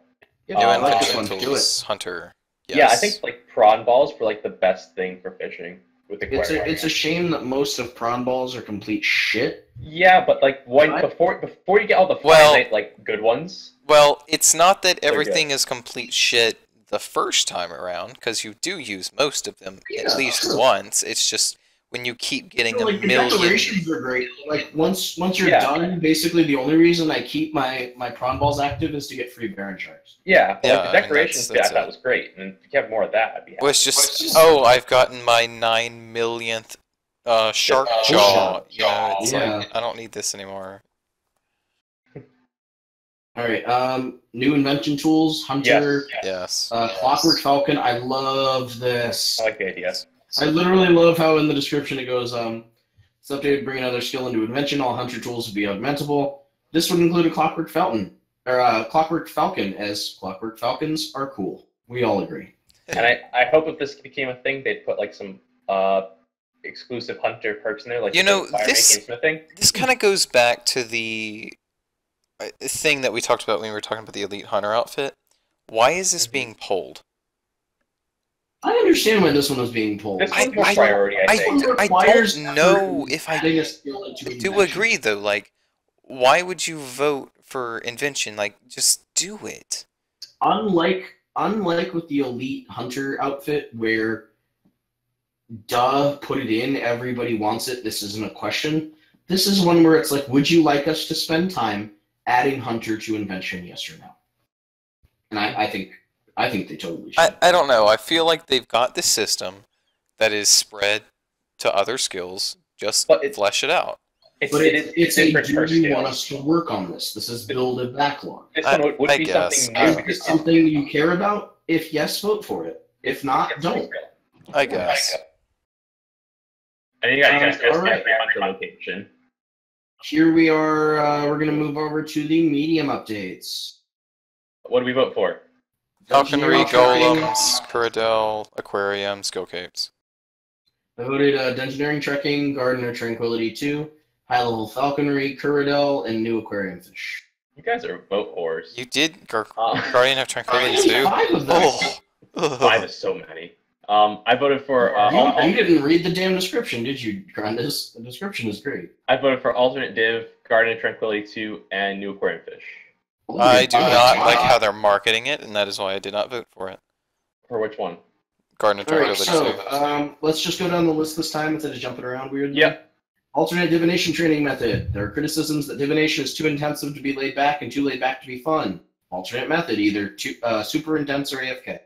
Yeah, I like this one. Do it. Hunter. Yes. Yeah, I think like prawn balls were like the best thing for fishing with the It's a shame that most of prawn balls are complete shit. Yeah, but like before you get all the finite like good ones. Well, it's not that everything is complete shit the first time around, because you do use most of them at least once. It's just when you keep getting a million. The decorations are great. Like once you're done, basically the only reason I keep my prawn balls active is to get free Baron sharks. Yeah, the decorations I thought was great, and if you have more of that, I'd be happy. Well, it's just I've gotten my 9 millionth shark jaw. You know, it's like I don't need this anymore. All right, new invention tools, Hunter. Yes. Clockwork Falcon. I love this. I like the idea. I literally love how in the description it goes, it's updated, bring another skill into invention. All Hunter tools would be augmentable. This would include a Clockwork Falcon, Clockwork Falcon, as Clockwork Falcons are cool. We all agree. And I hope if this became a thing, they'd put like some exclusive Hunter perks in there, like this kind of goes back to the thing that we talked about when we were talking about the Elite Hunter outfit. Why is this being pulled? I understand why this one was being pulled. This one's more priority, I think. I don't know if I do agree, though. Like, why would you vote for invention? Like, just do it. Unlike with the Elite Hunter outfit, where put it in, everybody wants it, this isn't a question. This is one where it's like, would you like us to spend time adding Hunter to invention, yes or no? And I think they totally should. I don't know. I feel like they've got this system that is spread to other skills. Just flesh it out. It's a different do per you skill. want us to work on this? This is build a backlog. This one would I be guess. something Is new. this something you care about? If yes, vote for it. If not, don't. I guess. I think I guess all right. the location. Here we are. We're going to move over to the medium updates. What do we vote for? Falconry, Dungeoneering tracking. Golems, Curadel, Aquarium, Skill Capes. I voted Dungeoneering Trekking, Garden of Tranquility 2, High Level Falconry, Curadel, and New Aquarium Fish. You guys are vote whores. You did Guardian of Tranquility There's too? 5 of them. Oh. 5 is so many. I voted for You didn't read the damn description, did you, Crondis? The description is great. I voted for alternate div, Garden of Tranquility 2, and New Aquarium Fish. I do not like how they're marketing it, and that is why I did not vote for it. For which one? Garden of Alright, Tranquility so let's just go down the list this time instead of jumping around weirdly. Yep. Alternate divination training method. There are criticisms that divination is too intensive to be laid back and too laid back to be fun. Alternate method, either super intense or AFK.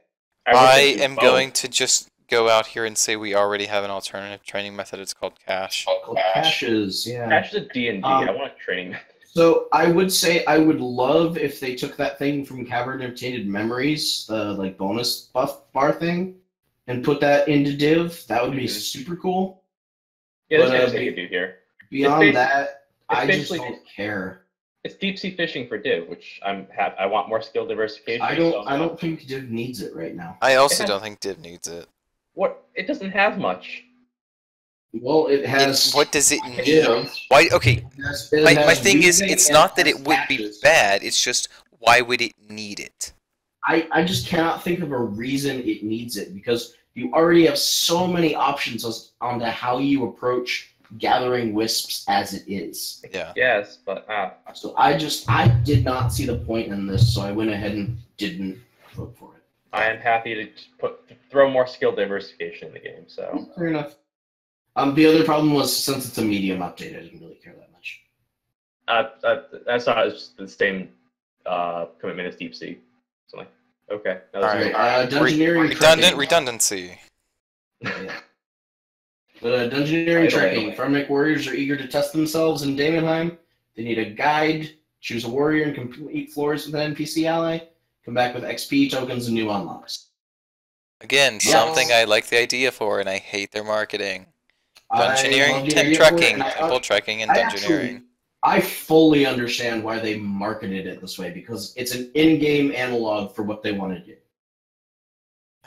I am going to just go out here and say we already have an alternative training method. It's called Cash. Caches, yeah. Cash is a D&D. I want a training method. So I would say I would love if they took that thing from Cavern of Tainted Memories, the like bonus buff bar thing, and put that into Div. That would be super cool. Yeah, there's But, things they could do here. Beyond that, it's I just basically- don't care. It's deep sea fishing for div, which I want more skill diversification. I so don't think Div needs it right now. I also Yeah. don't think Div needs it. What? It doesn't have much. Well, it has. What does it need? Yeah. Why? Okay, my My thing is, it's not that it would be bad, it's just, why would it need it? I just cannot think of a reason it needs it because you already have so many options on to how you approach gathering wisps as it is. Yeah. Yes, but So I did not see the point in this, so I went ahead and didn't vote for it. I am happy to throw more skill diversification in the game. So Fair enough. The other problem was since it's a medium update, I didn't really care that much. that's not the same commitment as deep sea. So like, okay, no, that's Alright. great. Dungeoneering Redundancy. Yeah. Dungeoneering trekking. Farmnik warriors are eager to test themselves in Daemonheim. They need a guide. Choose a warrior and complete floors with an NPC ally. Come back with XP tokens and new unlocks. Again, something I like the idea for, and I hate their marketing. I love Dungeoneering, the idea for it, trekking, and temple trekking, and I dungeoneering. I fully understand why they marketed it this way because it's an in-game analog for what they want to do.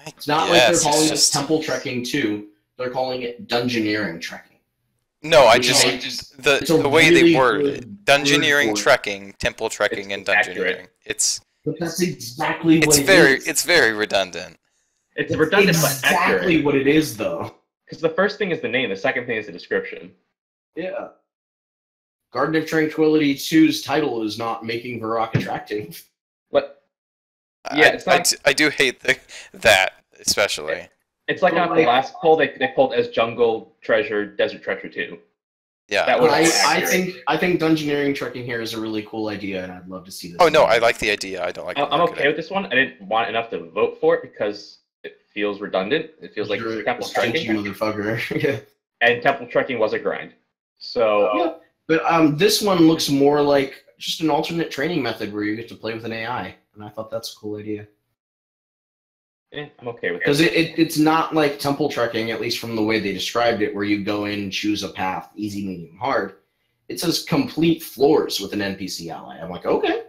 It's not like they're calling it temple trekking too. They're calling it dungeoneering trekking. No, I Which just is the way really they worded good it. Dungeoneering, word for it. trekking, temple trekking, and It's dungeoneering. accurate. It's But that's exactly what it is. it's very redundant. It's redundant but exactly accurate. what it is, though. Because the first thing is the name, the second thing is the description. Yeah. Garden of Tranquility 2's title is not making Varrock attractive. But yeah, it's not. I do hate that especially. It's like on the last poll they pulled as Jungle Treasure, Desert Treasure 2. Yeah. That was I think dungeoneering trekking here is a really cool idea, and I'd love to see this. Oh no, I like the idea. I don't like. I'm okay with this one. I didn't want enough to vote for it because it feels redundant. It feels like You're temple a stingy trekking, motherfucker. Yeah. and temple trekking was a grind. So Yeah. But this one looks more like just an alternate training method where you get to play with an AI, and I thought that's a cool idea. I'm okay with Because it. it's not like temple trekking, at least from the way they described it, where you go in, choose a path, easy, medium, hard. It says complete floors with an NPC ally. I'm like, okay,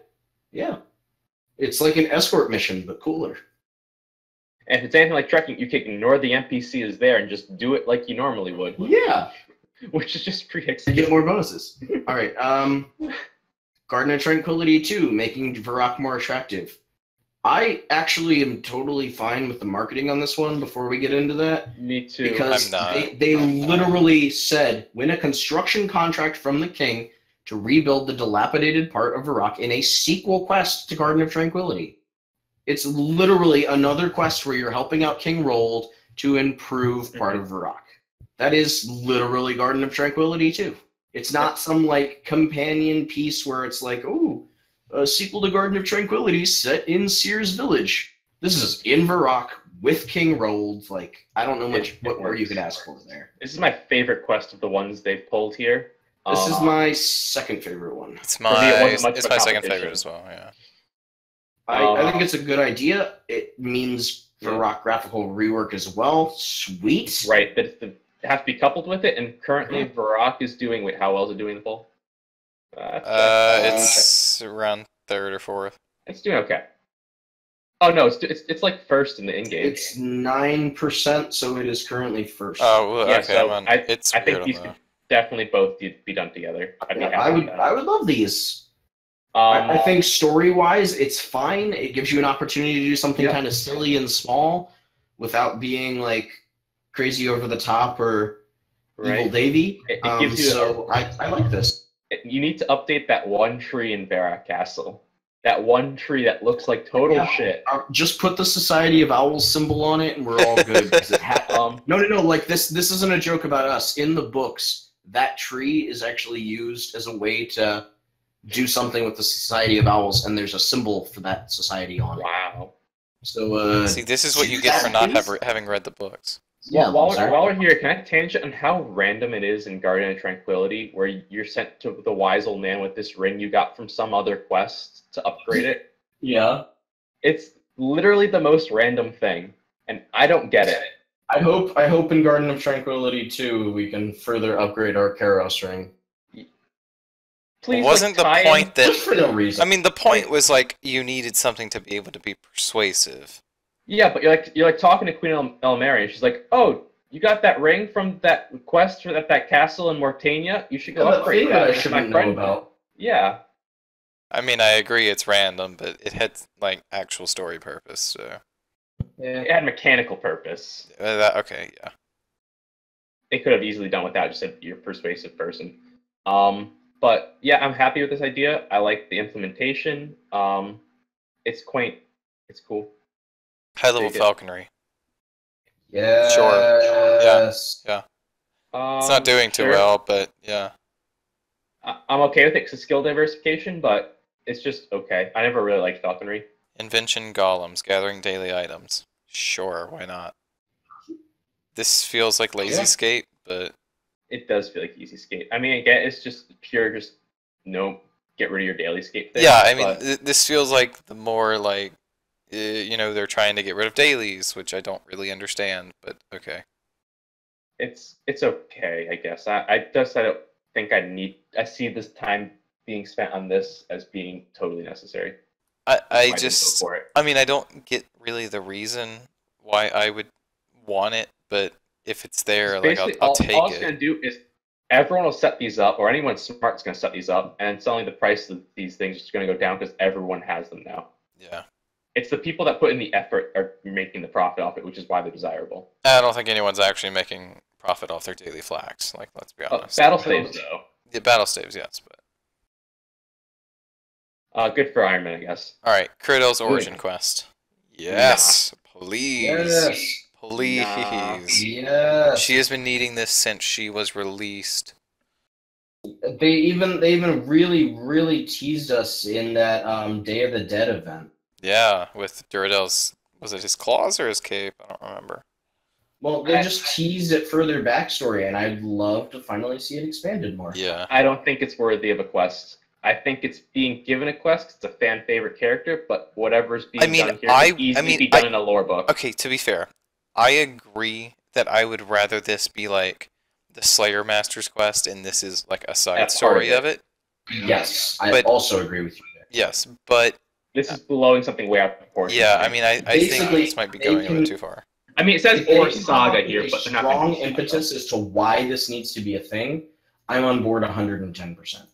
yeah. It's like an escort mission, but cooler. And if it's anything like trekking, you can ignore the NPCs there and just do it like you normally would, Yeah, which is just pretty to exciting. get more bonuses. All right, Garden of Tranquility 2, making Varrock more attractive. I actually am totally fine with the marketing on this one before we get into that. Me too. Because I'm not. they literally said, win a construction contract from the king to rebuild the dilapidated part of Varrock in a sequel quest to Garden of Tranquility. It's literally another quest where you're helping out King Rold to improve part of Varrock. That is literally Garden of Tranquility too. It's not some like companion piece where it's like, ooh, a sequel to Garden of Tranquility set in Sears Village. This is in Varrock with King Rold. Like, I don't know much what more you could ask for there. This is my favorite quest of the ones they've pulled here. This is my second favorite one. It's For me, it wasn't my much of a second competition. favorite as well. Yeah. I think it's a good idea. It means Varrock graphical rework as well. Sweet. Right, but it has to be coupled with it, and currently Varrock is doing. Wait, how well is it doing in the poll? It's around third or fourth. It's doing okay. Oh no, it's like first in the in-game. It's 9%, so it is currently first. Oh, well, Yeah, okay. so It's I think weird these on could definitely both be done together. I'd be happy I with that. would love these. I think story-wise, it's fine. It gives you an opportunity to do something kind of silly and small without being like crazy over the top or Evil Davy. It gives you so I like this. You need to update that one tree in Varrock Castle. That one tree that looks like total shit. Just put the Society of Owls symbol on it, and we're all good. No. Like this isn't a joke about us. In the books, that tree is actually used as a way to do something with the Society of Owls, and there's a symbol for that society on it. Wow. So See, this is what you get for not having read the books. Yeah. While we're here, can I tangent on how random it is in Guardian of Tranquility, where you're sent to the wise old man with this ring you got from some other quest to upgrade it? Yeah. It's literally the most random thing, and I don't get it. I hope in Garden of Tranquility 2 we can further upgrade our Karos ring. Please, Wasn't the point that? Just for no reason. I mean, the point was like you needed something to be able to be persuasive. Yeah, but you're like talking to Queen Elmeri, and she's like, "Oh, you got that ring from that quest for that castle in Mortania? You should go upgrade that." I shouldn't know about. Yeah. I mean, I agree it's random, but it had like actual story purpose. So. Yeah. It had mechanical purpose. Okay, yeah. They could have easily done without. Just said you're a persuasive person. But yeah, I'm happy with this idea. I like the implementation. It's quaint. It's cool. High level falconry. Yeah. Sure. Yeah. It's It's not doing too well, but yeah. I'm okay with it because it's skill diversification, but it's just okay. I never really liked falconry. Invention golems, gathering daily items. Sure, why not? This feels like lazy skate, but It does feel like easy skate. I mean, again, it's just pure, get rid of your daily skate thing. yeah, I mean, this feels like the more like, they're trying to get rid of dailies, which I don't really understand, but okay. It's okay, I guess. I don't think I see this time being spent on this as being totally necessary. I mean, I don't get really the reason why I would want it, but if it's there, like I'll take it. All it's gonna do is everyone will set these up, or anyone smart's gonna set these up, and suddenly the price of these things is gonna go down because everyone has them now. Yeah. It's the people that put in the effort are making the profit off it, which is why they're desirable. I don't think anyone's actually making profit off their daily flax. Like, let's be honest. Battle staves, though. Yeah, battle staves, yes, but. Good for Iron Man, I guess. All right, Crudel's origin quest. Yes, please. Yes. Please. Yes. She has been needing this since she was released. They even really teased us in that Day of the Dead event. Yeah, with Duradel's, was it his claws or his cape? I don't remember. Well, they just teased it further backstory, and I'd love to finally see it expanded more. Yeah. I don't think it's worthy of a quest. I think it's being given a quest 'cause it's a fan favorite character, but whatever's being done here can easily be done in a lore book. Okay, to be fair, I agree that I would rather this be like the Slayer Master's quest, and this is like a side story of it. Yes, I also agree with you there. Yes, but this is blowing something way out of proportion. Yeah, I mean, I think this might be going a bit too far. I mean, it says War Saga here, but they're not strong impetus as to why this needs to be a thing. I'm on board 110%.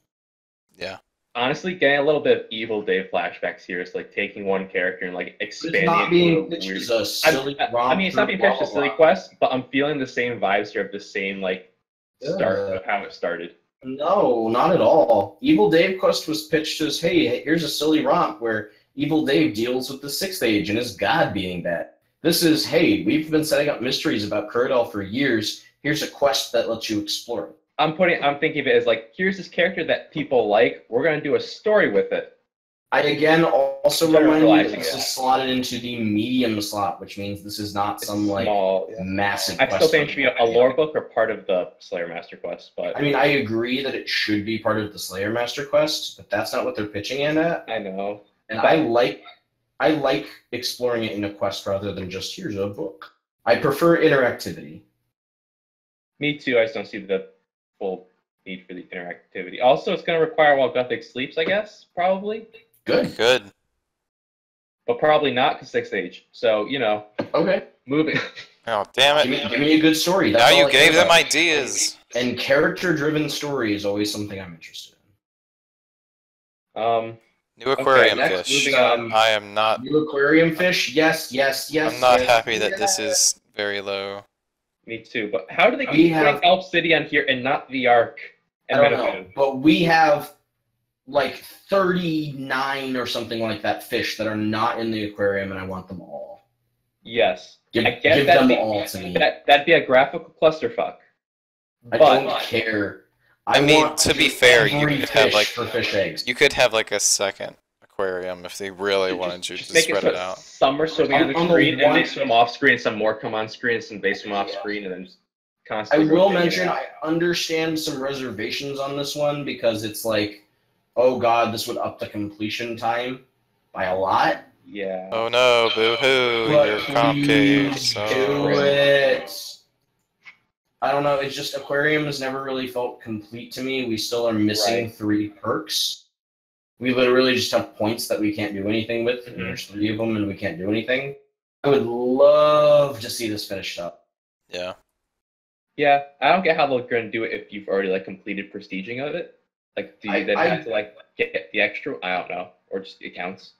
Yeah. Honestly, getting a little bit of Evil Dave flashbacks here is like taking one character and like expanding it's not it being to a pitched weird. as a silly I mean, it's not being pitched as a silly quest, but I'm feeling the same vibes here of the same like start of how it started. No, not at all. Evil Dave quest was pitched as, hey, here's a silly romp where Evil Dave deals with the Sixth Age and his god being that. This is, hey, we've been setting up mysteries about Curdell for years. Here's a quest that lets you explore it. I'm thinking of it as like, here's this character that people like. We're gonna do a story with it. I again also General remind you that relaxing, this yeah. is slotted into the medium slot, which means this is not some like Small, yeah. massive. I still quest think it should be a lore book or part of the Slayer Master Quest, but I mean, I agree that it should be part of the Slayer Master Quest, but that's not what they're pitching it at. I know. And I like exploring it in a quest rather than just here's a book. I prefer interactivity. Me too. I just don't see the full need for the interactivity. Also, it's going to require while Gothic sleeps, I guess, probably. Good. Good. But probably not because 6th age. So, Okay. moving. Oh, damn it. Give me a good story. That's Now all you I gave care them about. ideas. And character-driven story is always something I'm interested in. New aquarium next, fish. moving on. I am not. New aquarium fish? Yes. I'm not happy that this is very low. Me too. But how do they We keep have- putting Elf City on here and not the Ark and I don't know, Meadowmoon? but we have like 39 or something like that fish that are not in the aquarium, and I want them all. Yes. Give, I get give that'd them be- all to me. That'd be a graphical clusterfuck. I but- don't care. I mean, want to be fair, you every could have, fish like- for fish eggs. You could have like a second aquarium if they really wanted you Just to make it spread so it out. some are swimming on the On the screen, and they one- swim off screen, some more come on screen, some they swim off screen, and then just I constantly. will rotating mention it. I understand some reservations on this one because it's like, oh god, this would up the completion time by a lot. Yeah. Oh no, boo-hoo, But your concave. please So... do it. I don't know. It's just aquarium has never really felt complete to me. We still are missing Right. 3 perks. We literally just have points that we can't do anything with. And Mhm. there's 3 of them, and we can't do anything. I would love to see this finished up. Yeah. Yeah, I don't get how they're going to do it if you've already like completed prestiging of it. Like, do you then have to like get the extra? I don't know, or just it counts.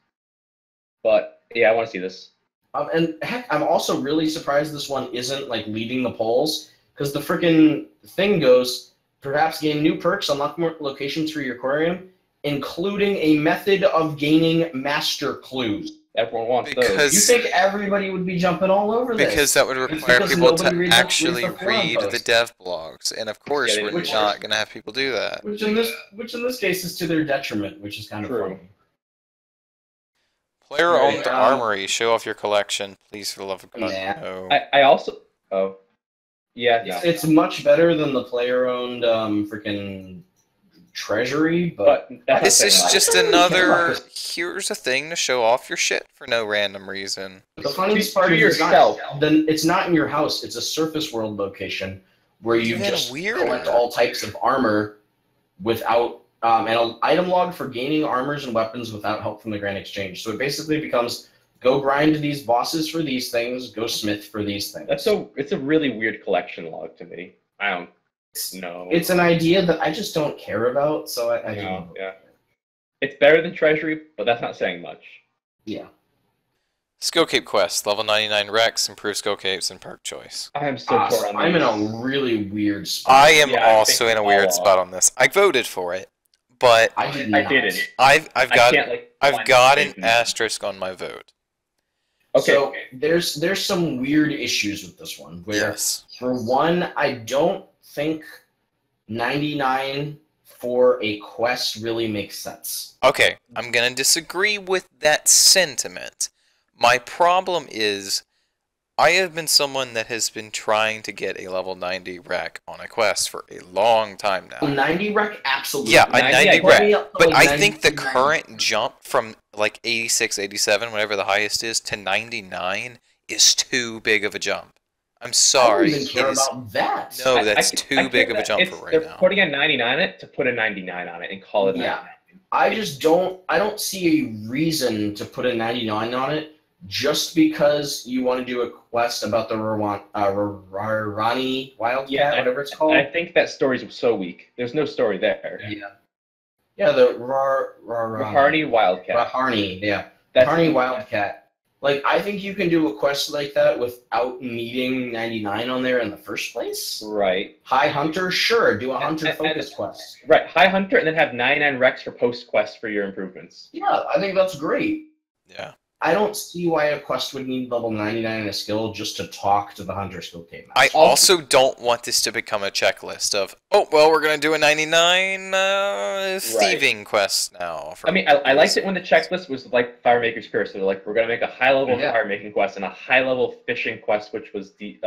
But yeah, I want to see this. And heck, I'm also really surprised this one isn't like leading the polls because the freaking thing goes perhaps gain new perks, unlock more locations for your aquarium, including a method of gaining master clues. Everyone wants those. Because- You think everybody would be jumping all over this? Because that would require because people nobody to reads actually the forum read the posts. dev blogs, and of course Yeah, we're which- not going to have people do that. Which in this case is to their detriment, which is kind of True. funny. Player-owned Right, armory, show off your collection, please, for the love of God. Nah. No. I also. Oh. Yeah. No. It's much better than the player-owned freaking treasury, but But that's This not is saying just I don't really care about another. Here's a thing to show off your shit for no random reason. the funniest To part is yourself. it's not in your house. It's a surface world location where you Even just weirder. collect all types of armor without and an item log for gaining armors and weapons without help from the Grand Exchange. So it basically becomes go grind these bosses for these things, go smith for these things. it's a really weird collection log to me. I don't know. It's an idea that I just don't care about, so I No, don't. yeah. It's better than Treasury, but that's not saying much. Yeah. Skill Cape Quest, level 99 Rex, improve skill capes and perk choice. I am so torn on I'm in these. a really weird spot. I am Yeah, I also think in a weird all spot on this. I voted for it, but I did I not. didn't. I've I got can't, like, I've find got anything. an asterisk on my vote. Okay. So there's some weird issues with this one. Where Yes. for one, I don't think 99 for a quest really makes sense. Okay, I'm gonna disagree with that sentiment. My problem is, I have been someone that has been trying to get a level 90 rec on a quest for a long time A now. 90 rec, absolutely. Yeah, a 90 Put rec. me up to, But like, I think the 92, current jump from like 86, 87, whatever the highest is, to 99 is too big of a jump. I'm I don't sorry. even care it is- about that. No, that's I too get big of a that. jump It's- for right they're now. putting a 99 on it to put a 99 on it and call it Yeah. 99. I just don't. I don't see a reason to put a 99 on it just because you want to do a quest about the Rani Wildcat, Yeah, whatever it's called. I think that story's so weak. There's no story there. Yeah, the Raharni. Raharni Wildcat. Raharni, yeah. That's Raharni Wildcat. Like, I think you can do a quest like that without needing 99 on there in the first place. Right. High Hunter, sure, do a And- Hunter and- focus quest. Right. High Hunter and then have 99 Rex for post quest for your improvements. Yeah, I think that's great. Yeah. I don't see why a quest would need level 99 in a skill just to talk to the hunter skill cape master. I also don't want this to become a checklist of, oh, well, we're going to do a 99 thieving quest now. I mean, I liked it when the checklist was like Firemaker's Curse. They're like, we're going to make a high-level fire making quest and a high-level fishing quest, which was the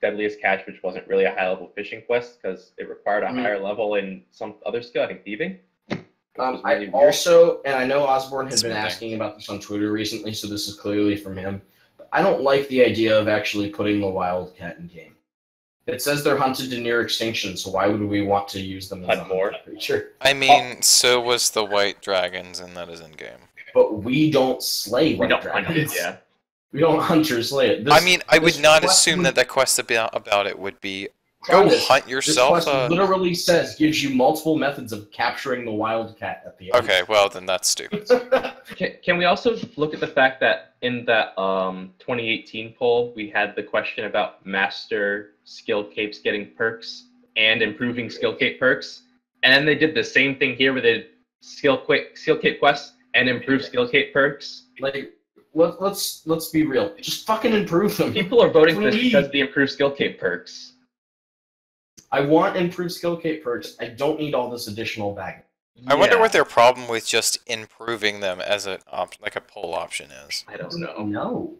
Deadliest Catch, which wasn't really a high-level fishing quest because it required a higher level in some other skill, I think thieving. I also, and I know Osborne has been asking about this on Twitter recently, so this is clearly from him. But I don't like the idea of actually putting the wildcat in game. It says they're hunted to near extinction, so why would we want to use them as a more creature? I mean, so was the white dragons, and that is in game. But we don't slay white dragons. We don't hunt or slay it. I mean, I would not assume that the quest about it would be go hunt yourself. This quest literally gives you multiple methods of capturing the wildcat at the end. Okay, well then that's stupid. Can we also look at the fact that in that 2018 poll we had the question about master skill capes getting perks and improving skill cape perks, and then they did the same thing here with the skill cape quests and improve skill cape perks. Like, let's be real. Just fucking improve them. People are voting for this because of the improved skill cape perks. I want improved skill cape perks. I don't need all this additional baggage. I wonder what their problem with just improving them as a poll option is. I don't know. No.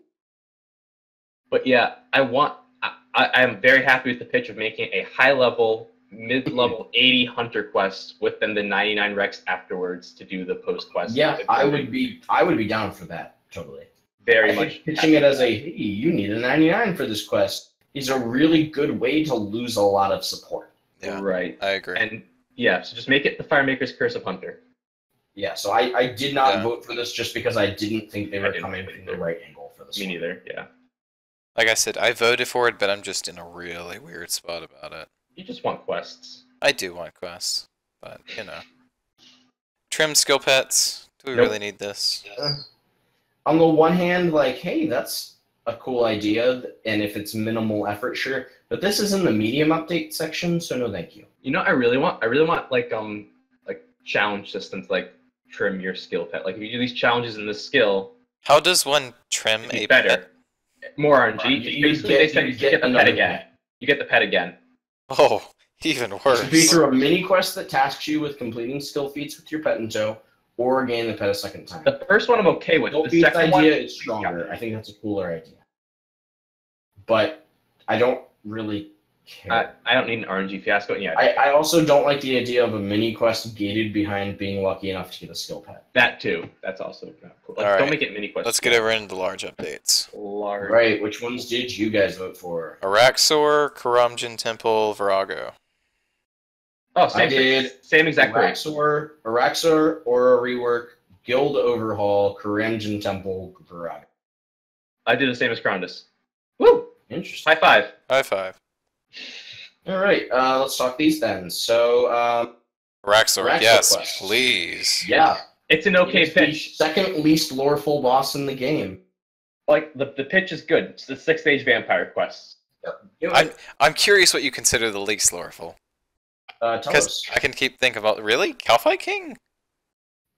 But yeah, I'm very happy with the pitch of making a high-level, mid-level 80 hunter quests with then the 99 Rex afterwards to do the post-quest. Yeah, I would be down for that, totally. Very much. Pitching it as hey, you need a 99 for this quest is a really good way to lose a lot of support. Yeah, right. I agree. And yeah, so just make it the Firemaker's Curse of Hunter. Yeah, so I did not vote for this just because I didn't think they were coming from the right angle for this. Me neither, yeah. Like I said, I voted for it, but I'm just in a really weird spot about it. You just want quests. I do want quests, but, you know. Trim skill pets. Do we really need this? On the one hand, like, hey, that's a cool idea, and if it's minimal effort, sure. But this is in the medium update section, so no thank you. You know, I really want like challenge systems, like trim your skill pet. Like if you do these challenges in this skill, how does one trim a better? Pet? More RNG. Basically, they said you get the pet again. You get the pet again. Oh, even worse. It should be through a mini quest that tasks you with completing skill feats with your pet in tow, or gain the pet a second time. The first one I'm okay with. The second idea is stronger. I think that's a cooler idea. But I don't really care. I don't need an RNG fiasco. Yeah. I also don't like the idea of a mini quest gated behind being lucky enough to get a skill pet. That too. That's also not cool. Like, right. Don't make it mini quests. Let's get over into the large updates. Right. Which ones did you guys vote for? Araxor, Karamjan Temple, Virago. Oh, same exact Araxor, Aura Rework, Guild Overhaul, Karamjan Temple, Virago. I did the same as Crondis. Woo! Interesting. High five. High five. All right, let's talk these then. So, Araxor, yes, quest. Please. Yeah. It's an okay pitch. Second least loreful boss in the game. Like, the pitch is good. It's the 6-stage vampire quest. I'm curious what you consider the least loreful. Because I can keep thinking about, really? Calphi King?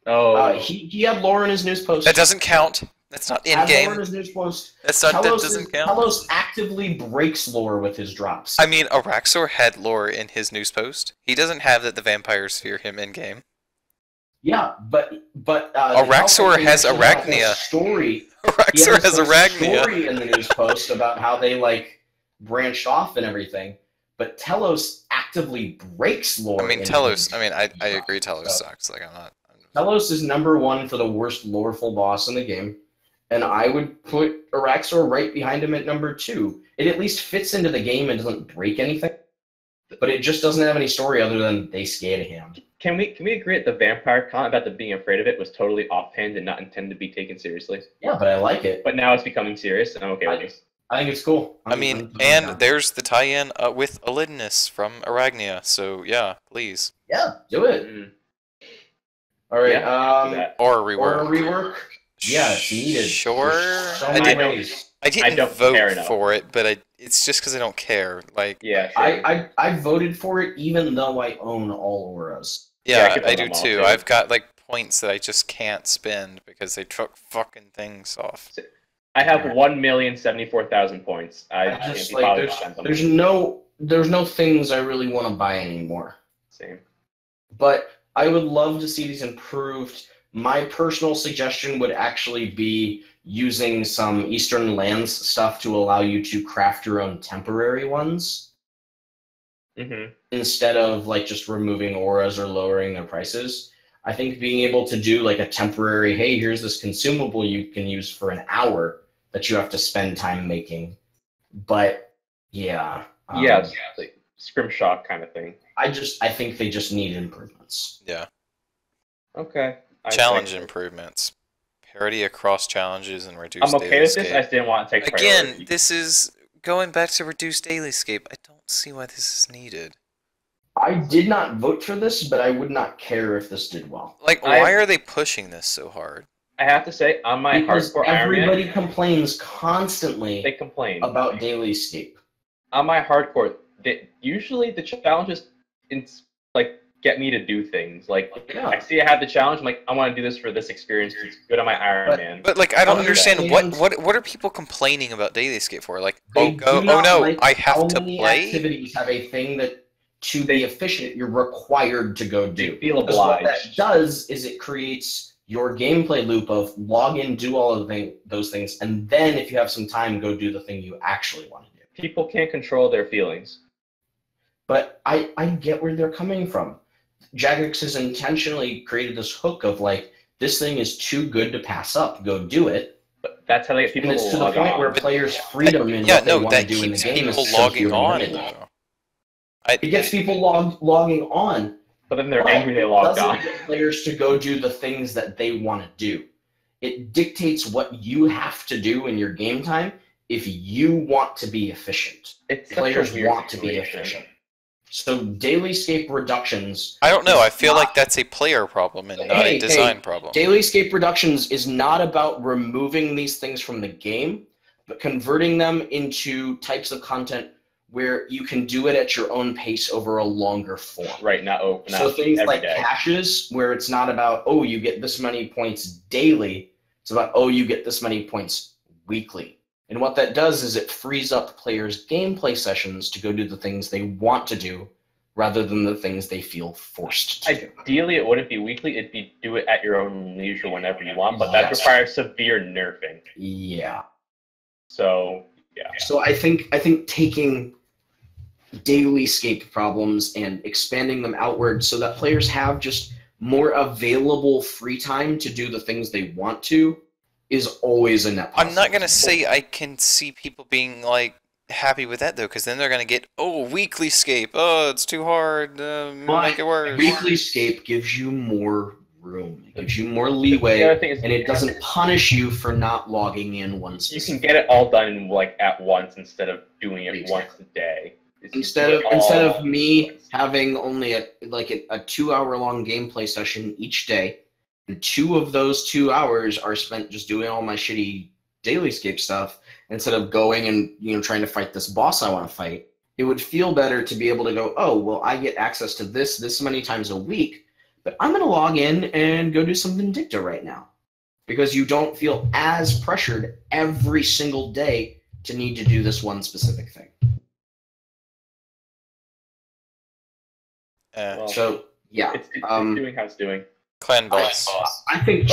Oh. He had lore in his news post. That doesn't count. That's not in-game. Lore in his news post. That doesn't count. Telos actively breaks lore with his drops. I mean, Araxor had lore in his news post. He doesn't have that the vampires fear him in-game. Yeah, but Araxor has Arachnia. Araxor has Arachnia. Story in the news post about how they branched off and everything. But Telos actively breaks lore. I mean, Telos. I mean, I agree. Telos sucks. Like Telos is #1 for the worst loreful boss in the game, and I would put Araxor right behind him at #2. It at least fits into the game and doesn't break anything, but it just doesn't have any story other than they scared him. Can we agree that the vampire comment about the being afraid of it was totally offhand and not intended to be taken seriously? Yeah, but I like it. But now it's becoming serious, and I'm okay with it. I think it's cool. There's the tie-in with Elidnus from Arachnia, so yeah, please. Yeah, do it. Mm. All right, or a rework. Or a rework. Yeah, it's needed. Sure. I didn't vote for it, but it's just because I don't care. Yeah, sure. I voted for it even though I own all auras. Yeah, I do too. I've got points that I just can't spend because they took fucking things off. I have 1,074,000 points. I just can't like be bothered to spend them. there's no things I really want to buy anymore. Same. But I would love to see these improved. My personal suggestion would actually be using some Eastern Lands stuff to allow you to craft your own temporary ones instead of like just removing auras or lowering their prices. I think being able to do like a temporary, hey, here's this consumable you can use for an hour that you have to spend time making. But yeah. Like scrimshaw kind of thing. I think they just need improvements. Yeah. Okay. Challenge improvements. Parity across challenges and reduce I'm okay daily with this. scape. I just didn't want to take Again, priority. this is going back to reduced daily scape. I don't see why this is needed. I did not vote for this, but I would not care if this did well. Like, why are they pushing this so hard? I have to say, on my hardcore everybody Ironman, complains constantly they complain about daily scape. On my hardcore, usually the challenges get me to do things. Like, I see I have the challenge, I'm like, I want to do this for this experience. It's good on my Ironman. But like, I don't understand what are people complaining about daily scape for? Like, I have to play. Activities have a thing that to be efficient, you're required to go do. Feel obliged. What that does is it creates your gameplay loop of log in, do all of those things, and then if you have some time, go do the thing you actually want to do. People can't control their feelings. But I get where they're coming from. Jagex has intentionally created this hook of like, this thing is too good to pass up. Go do it. But that's how they get people and it's to to the point where players' freedom in what they want to do in the game is logging on. It gets people logging on. But then they're angry they logged on. It doesn't get players to go do the things that they want to do. It dictates what you have to do in your game time if you want to be efficient. Players want to be efficient. So daily scape reductions... I don't know. I feel like that's a player problem and not a design problem. Daily scape reductions is not about removing these things from the game, but converting them into types of content where you can do it at your own pace over a longer form. Right, so things like caches, where it's not about, oh, you get this many points daily. It's about, oh, you get this many points weekly. And what that does is it frees up players' gameplay sessions to go do the things they want to do rather than the things they feel forced to do. Ideally, it wouldn't be weekly. It'd be do it at your own leisure whenever you want, but that requires severe nerfing. Yeah. So, yeah. So I think taking daily scape problems and expanding them outward so that players have just more available free time to do the things they want to is always a net positive. I'm not going to say I can see people being, like, happy with that, though, because then they're going to get, oh, weekly scape, oh, it's too hard, make it worse. Weekly scape gives you more room. It gives you more leeway, and it doesn't punish you for not logging in once. You can get it all done, like, at once instead of doing it once a day. Instead of me having only a 2-hour-long gameplay session each day, and 2 of those 2 hours are spent just doing all my shitty daily scape stuff instead of going and trying to fight this boss I want to fight. It would feel better to be able to go, oh, well, I get access to this many times a week, but I'm going to log in and go do some Vindicta right now. Because you don't feel as pressured every single day to need to do this one specific thing. So, yeah. It's doing how it's doing. Clan boss. I think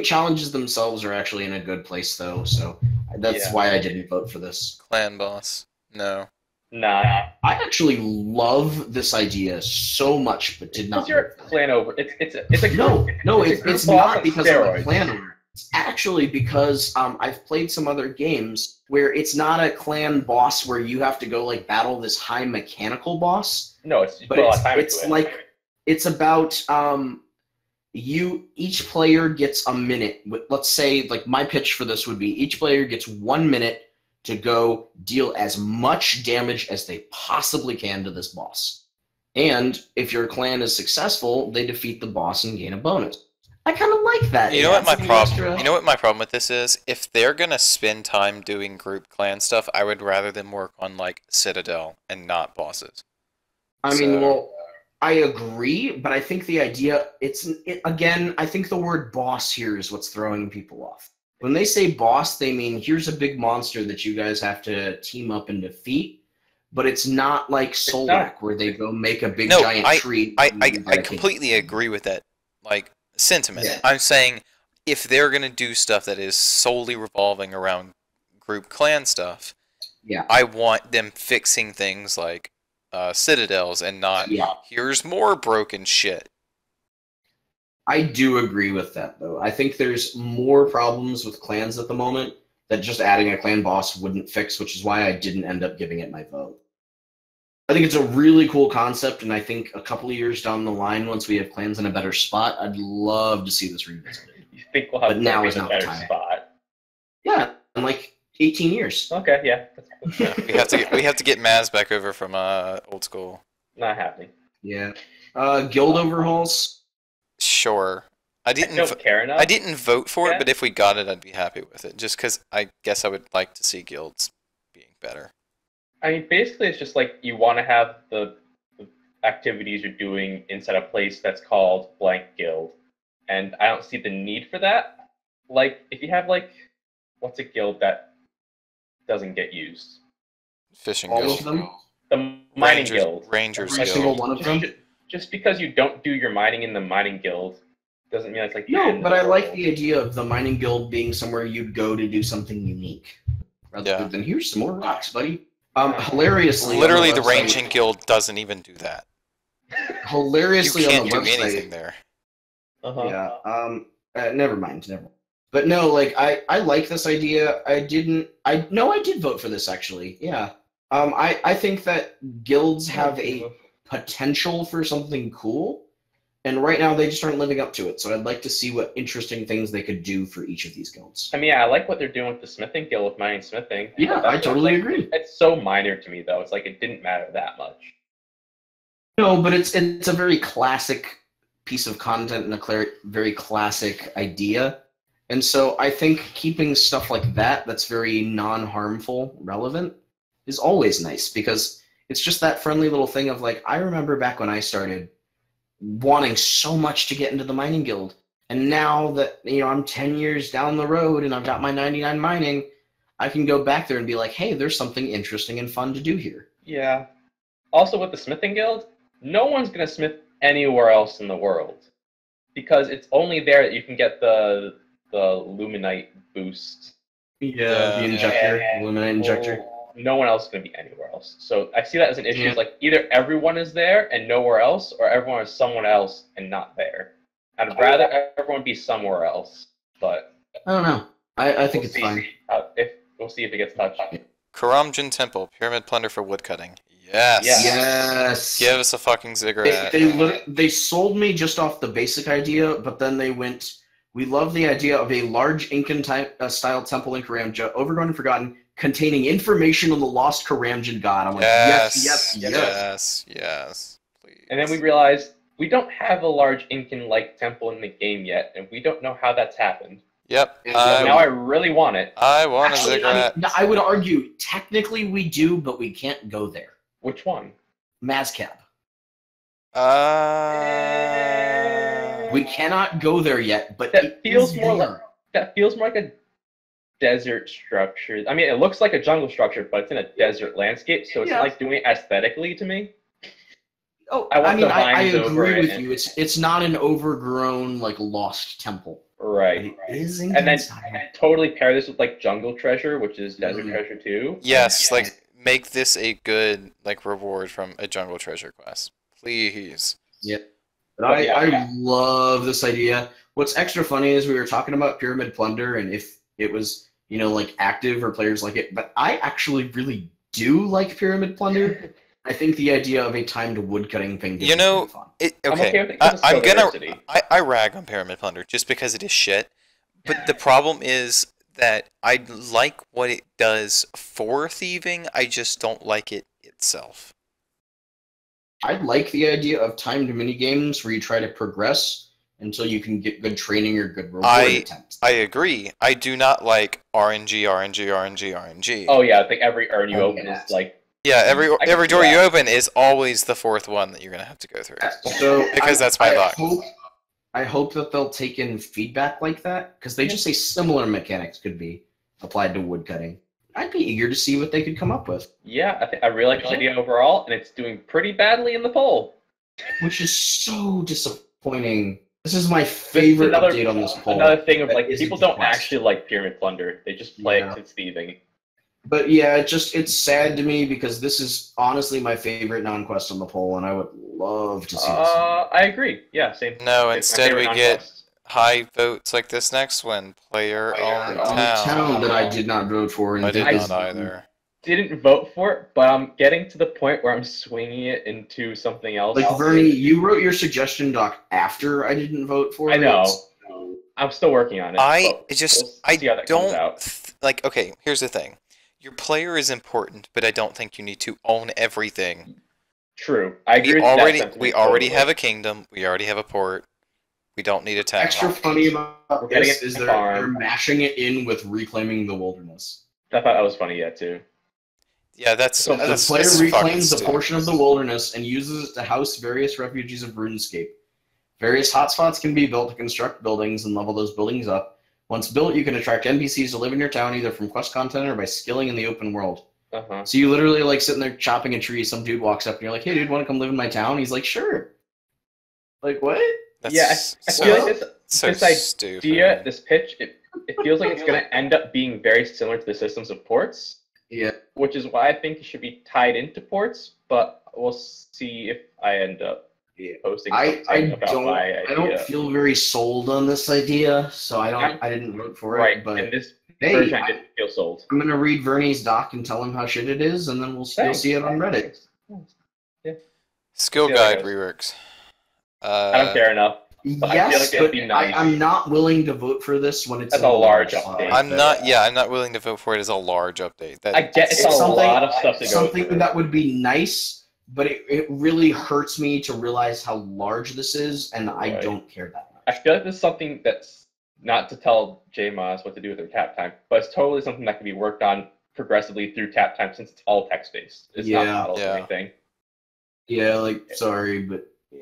challenges themselves are actually in a good place, though, so that's why I didn't vote for this. Clan boss. No. Nah. I actually love this idea so much, but did not. Because you're a clan over. It's not because I'm a clan over. It's actually because I've played some other games where it's not a clan boss where you have to go like battle this high mechanical boss. No, it's about each player gets a minute. Let's say, like, my pitch for this would be each player gets 1 minute to go deal as much damage as they possibly can to this boss. And if your clan is successful, they defeat the boss and gain a bonus. I kind of like that. You know what my problem? You know what my problem with this is? If they're gonna spend time doing group clan stuff, I would rather them work on like Citadel and not bosses. I agree, but I think the idea, again, I think the word boss here is what's throwing people off. When they say boss, they mean here's a big monster that you guys have to team up and defeat, but it's not like Solak where they go make a big giant tree. I completely agree with that, like, sentiment. Yeah. I'm saying if they're going to do stuff that is solely revolving around group clan stuff, yeah, I want them fixing things like citadels and not here's more broken shit. I do agree with that, though. I think there's more problems with clans at the moment that just adding a clan boss wouldn't fix, which is why I didn't end up giving it my vote. I think it's a really cool concept, and I think a couple of years down the line, once we have clans in a better spot, I'd love to see this revisited. You think we'll have but now is a not better the time. spot? Yeah, in like 18 years. Okay, yeah. We have to get Maz back over from old school. Not happening. Yeah. Guild overhauls. Sure. I didn't vote for it, but if we got it, I'd be happy with it. Just because I guess I would like to see guilds being better. I mean, basically, it's just like you want to have the activities you're doing inside a place that's called blank guild, and I don't see the need for that. Like, if you have like, what's a guild that doesn't get used? Fishing All guild. of them? The mining guild. Rangers Every guild. single one of them? Just because you don't do your mining in the mining guild doesn't mean it's like no. But I like the idea of the mining guild being somewhere you'd go to do something unique, rather than here's some more rocks, buddy. Hilariously, literally, the ranging guild doesn't even do that. Hilariously, you can't on the do website, anything there. Yeah. Never mind. But no, like I like this idea. I did vote for this actually. Yeah. I think that guilds have a potential for something cool, and right now they just aren't living up to it. So I'd like to see what interesting things they could do for each of these guilds. I mean, I like what they're doing with the smithing guild, with mining smithing. Yeah, I totally agree. It's so minor to me, though. It's like it didn't matter that much. No, but it's a very classic piece of content and a very classic idea. And so I think keeping stuff like that's very non-harmful, relevant, is always nice, because it's just that friendly little thing of like, I remember back when I started wanting so much to get into the mining guild. And now that, I'm 10 years down the road and I've got my 99 mining, I can go back there and be like, hey, there's something interesting and fun to do here. Yeah. Also with the smithing guild, no one's going to smith anywhere else in the world, because it's only there that you can get the Luminite boost. Yeah, the injector, Luminite injector. No one else is going to be anywhere else. So I see that as an issue. It's like either everyone is there and nowhere else, or everyone is somewhere else and not there. I'd rather everyone be somewhere else, but I don't know. I think it's fine. We'll see if it gets touched. Karamjan Temple, pyramid plunder for woodcutting. Yes. Give us a fucking ziggurat. They sold me just off the basic idea, but then they went, we love the idea of a large Incan style temple in Karamja, overgrown and forgotten, containing information on the lost Karamjan god. I'm like, yes. Please. And then we realized we don't have a large Incan-like temple in the game yet, and we don't know how that's happened. Yep. Now I really want it. I want a ziggurat. I would argue, technically we do, but we can't go there. Which one? Mazcab. We cannot go there yet, but that feels more like a desert structure. I mean, it looks like a jungle structure, but it's in a desert landscape, so it's like doing it aesthetically to me. Oh, I agree with you. It's not an overgrown, like, lost temple. Right. It is and then totally pair this with like jungle treasure, which is desert treasure too. Yes, like make this a good like reward from a jungle treasure quest, please. Yep. But I love this idea. What's extra funny is we were talking about pyramid plunder and if it was like active or players like it, but I actually really do like pyramid plunder. I think the idea of a timed woodcutting thing is fun. I rag on Pyramid Plunder just because it is shit, but the problem is that I like what it does for thieving, I just don't like it itself. I like the idea of timed minigames where you try to progress until you can get good training or good reward attempts. I agree. I do not like RNG. Oh yeah, I think every urn you open is like Yeah, every I can see door you that. open is always the fourth one that you're gonna have to go through. So Because that's my luck. I hope that they'll take in feedback like that, because they just say similar mechanics could be applied to woodcutting. I'd be eager to see what they could come up with. Yeah, I really like this idea overall, and it's doing pretty badly in the poll. Which is so disappointing. This is my favorite update on this poll. Another thing of That isn't people don't the quest. actually like pyramid plunder; they just play Yeah. it 'cause it's thieving. But yeah, it's sad to me because this is honestly my favorite non-quest on the poll, and I would love to see this. I agree. Yeah, same. No, it's my instead favorite we get non-quest. high votes like this next one. Player-owned town. That I did not vote for. And I did that not is- either. Didn't vote for it, but I'm getting to the point where I'm swinging it into something else. Like, Vernie, you wrote your suggestion doc after I didn't vote for I it. know. So- I'm still working on it. I but just, we'll I see how that comes don't, out. like, okay, here's the thing. Your player is important, but I don't think you need to own everything. True. I agree with that sentiment We already totally. have a kingdom, we already have a port, we don't need a town. Extra funny about getting this it is to they're farm. mashing it in with reclaiming the wilderness. I thought that was funny, yeah, too. Yeah, that's, So The that's player that's fucking reclaims a stupid. portion of the wilderness and uses it to house various refuges of RuneScape. Various hotspots can be built to construct buildings and level those buildings up. Once built, you can attract NPCs to live in your town either from quest content or by skilling in the open world. Uh-huh. So you literally like sitting there chopping a tree, some dude walks up and you're like, hey dude, want to come live in my town? He's like, sure. Like, what? That's Yeah, I so, feel like so this idea, stupid. this pitch, it feels like it's going to end up being very similar to the systems of ports, Yeah. which is why I think it should be tied into ports, but we'll see if I end up Yeah. posting I something about my idea. I don't feel very sold on this idea, so I didn't vote for it. Right, But and this hey, version I didn't feel sold. I'm gonna read Vernie's doc and tell him how shit it is, and then you'll Thanks. see it on Reddit. Skill See how it guide goes. reworks. I don't care enough. But I feel Yes, like it'd but be nice. I'm not willing to vote for this when it's That's in a large slot. update. I'm not willing to vote for it as a large update. I get it's It's a something- lot of stuff to go Something through. that would be nice, but it really hurts me to realize how large this is, and I Right. don't care that I much. feel like this is something that's not to tell JMOS what to do with their tap time, but it's totally something that can be worked on progressively through tap time since it's all text based. It's not Yeah. models Yeah. or anything. Yeah, like, sorry, but yeah.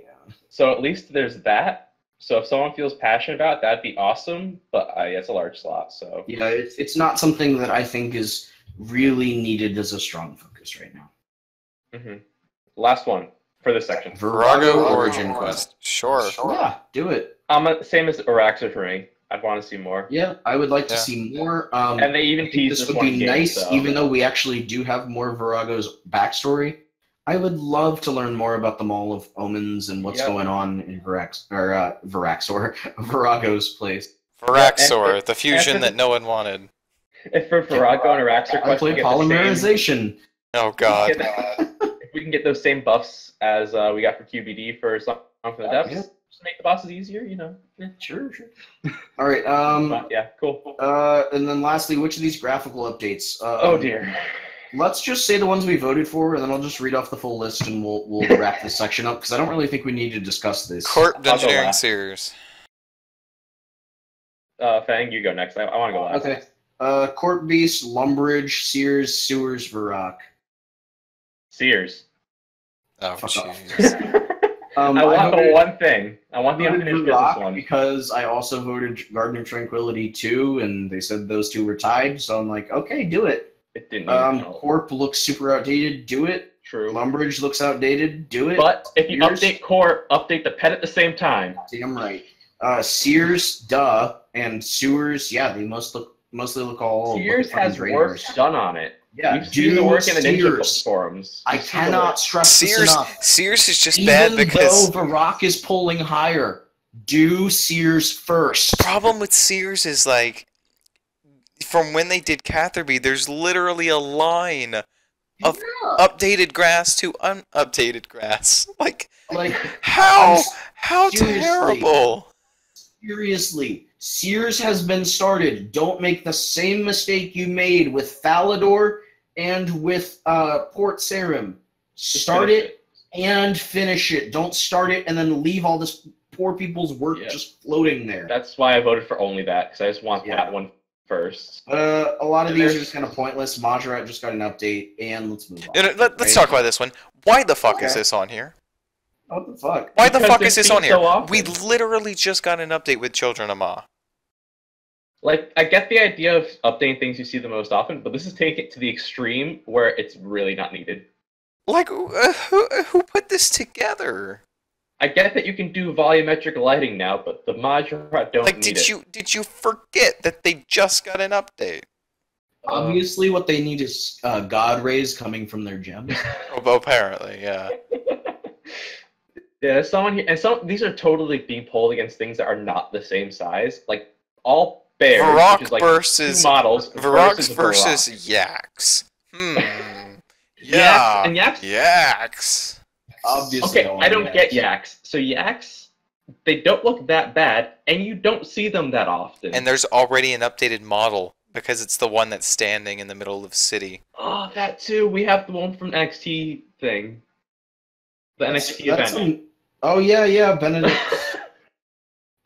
So at least there's that. So if someone feels passionate about it, that'd be awesome. But it's a large slot, so Yeah, it's not something that I think is really needed as a strong focus right now. Last one for this section. Virago Origin Quest. Sure. Yeah, do it. Same as Araxa for me. I'd want to see more. Yeah, I would like to Yeah. see more. And they even I think teased this this would be one game, nice, so- even though we actually do have more Virago's backstory. I would love to learn more about the Mall of Omens and what's Yep. going on in Virago's place. Viraxor, and- the fusion and- that no one wanted. If for Virago and Araxa I quest, play we get the same, polymerization. Oh god. if we can get those same buffs as we got for QBD for some for the depths, Yeah. just make the bosses easier, you know. Yeah. Sure. All right. But, yeah, cool. And then lastly, which of these graphical updates? Oh dear. Let's just say the ones we voted for, and then I'll just read off the full list, and we'll wrap this section up because I don't really think we need to discuss this. Corp I'll go Engineering last. Series. Fang, you go next. I want to go last. Okay. Court Beast, Lumbridge, Sears, Sewers, Varrock. Sears. Oh Fuck off. jeez. I want the voted- one thing. I want the voted unfinished Varrock business one. because I also voted Garden of Tranquility 2, and they said those two were tied, so I'm like, okay, do it. It didn't even help. Corp looks super outdated, do it. True. Lumbridge looks outdated, do it. But if you Sears- update core, update the pet at the same time. Damn right. Sears, duh, and Sewers, yeah, they mostly look all Sears fucking has drainers. work done on it. Yeah, We've seen the work in the Ninja Sears. forums. I We've seen the cannot work. stress this Sears enough. Sears is just Even bad because though Varrock is pulling higher, do Sears first. problem with Sears is like from when they did Catherby, there's literally a line of updated grass to unupdated grass. Like Like, how seriously. terrible. seriously, Sears has been started. Don't make the same mistake you made with Falador and with Port Sarim. Start Finish it and finish it. Don't start it and then leave all this poor people's work Yeah. just floating there. That's why I voted for only that, because I just want Yeah. that one first. A lot of And these are there's- just kind of pointless. Majorette just got an update, and let's move on. Let's talk about this one. Why the fuck is Okay. this on here? What the fuck? Why the Because fuck they is this speak on here? so often. We literally just got an update with Children of Ma. Like, I get the idea of updating things you see the most often, but this is taking it to the extreme where it's really not needed. Like, who put this together? I get that you can do volumetric lighting now, but the Majorette don't Like, need it. did you forget that they just got an update? Obviously, what they need is God rays coming from their gems. Oh, apparently, yeah. Yeah, someone here, and these are totally being pulled against things that are not the same size. Like all bears, Varrock which is like versus two models. Varrock's Varrock. versus Yaks. Yaks and Yaks. Yaks. Obviously, Okay, I don't get Yaks. So Yaks, they don't look that bad, and you don't see them that often. And there's already an updated model because it's the one that's standing in the middle of the city. Oh, that too. We have the one from NXT thing. The NXT event. Oh yeah, Benedict.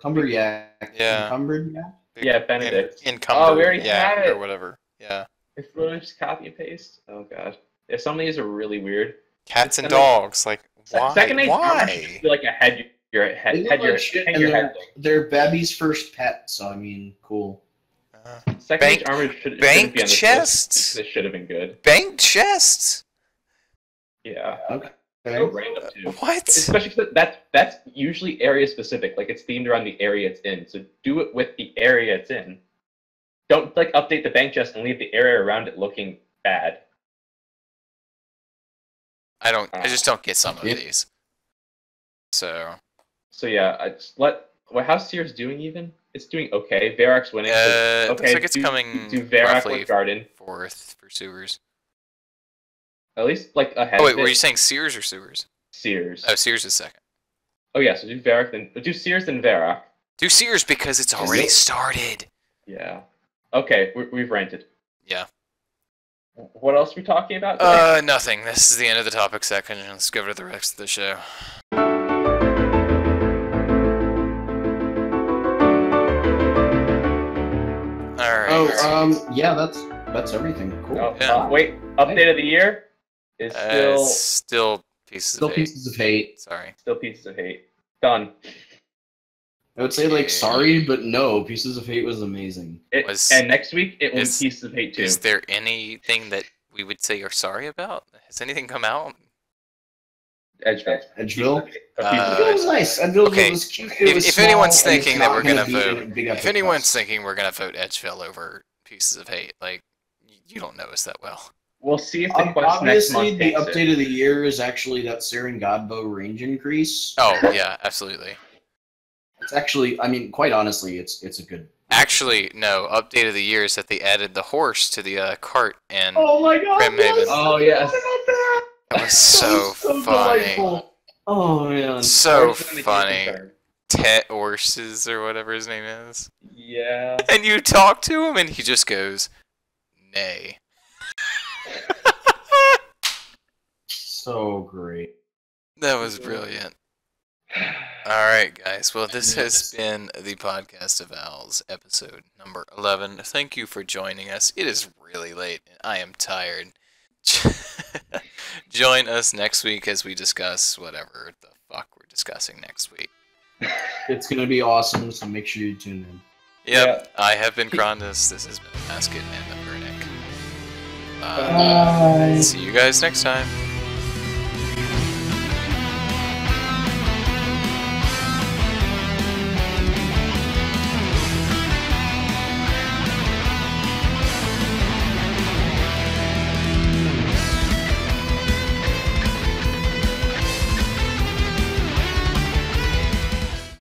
Cumberyak. Yeah. Encumbered Yak? Yeah, Benedict. Encumbered, Oh, we already yeah, had it. or whatever. Yeah. It's literally just copy and paste. Oh god. Yeah, some of these are really weird. Cats and And, like, dogs. Like, why? Second age armor should Why? be like a head your head They look head like your shit, hang and your head thing. they're Babby's first pet, so I mean, cool. Second Bank- age armor shouldn't bank be on this chests? list. This should have been good. Bank chests? Yeah. Okay. So random too. What? Especially because that's usually area specific. Like it's themed around the area it's in. So do it with the area it's in. Don't like update the bank chest and leave the area around it looking bad. I just don't get some of Yeah. these. So, So yeah, I just how's Sears doing even? It's doing okay. Varrock's winning. So, it okay, looks like it's do coming Varrock roughly with Garden. fourth for sewers. At least like ahead. Oh wait, of were it. you saying Sears or sewers? Sears? Oh, Sears is second. Oh yeah, so do Varrock then do Sears then Varrock. Do Sears because it's already it? started. Yeah. Okay, we've rented. Yeah. What else are we talking about today? Nothing. This is the end of the topic section. Let's go to the rest of the show. Alright. Yeah, that's everything. Cool. Oh, yeah. Wait, update of the year is Still pieces Still of hate. pieces of hate. Sorry. still pieces of hate. Done. I would say like Okay. sorry, but no. Pieces of Hate was amazing. And next week it will be is- pieces of hate too. Is there anything that we would say you're sorry about? Has anything come out? Edgeville. Edgeville? Uh, Edgeville was nice. Edgeville okay, was cute. It was If small, anyone's and it's thinking that not we're gonna be vote, a big if epic anyone's quest. thinking we're gonna vote Edgeville over pieces of hate, like you don't know us that well. We'll see if the quest next Obviously, month the takes update of the year is actually that Siren Godbow range increase. Oh yeah, absolutely. It's actually, I mean, quite honestly, it's a good. Actually, no. Update of the year is that they added the horse to the cart, and Oh my god! Grim yes, Haven. Oh, yes. that was so funny. delightful. Oh man. So Horse and the funny. King Tet Horses or whatever his name is. Yeah. And you talk to him, and he just goes, "Nay." So great. That was brilliant. Alright, guys. Well, this has been the Podcast of Owls, episode number 11. Thank you for joining us. It is really late, and I am tired. Join us next week as we discuss whatever the fuck we're discussing next week. It's gonna be awesome, so make sure you tune in. Yep, I have been Crondis. This has been Amascut and Avernic. Bye. See you guys next time.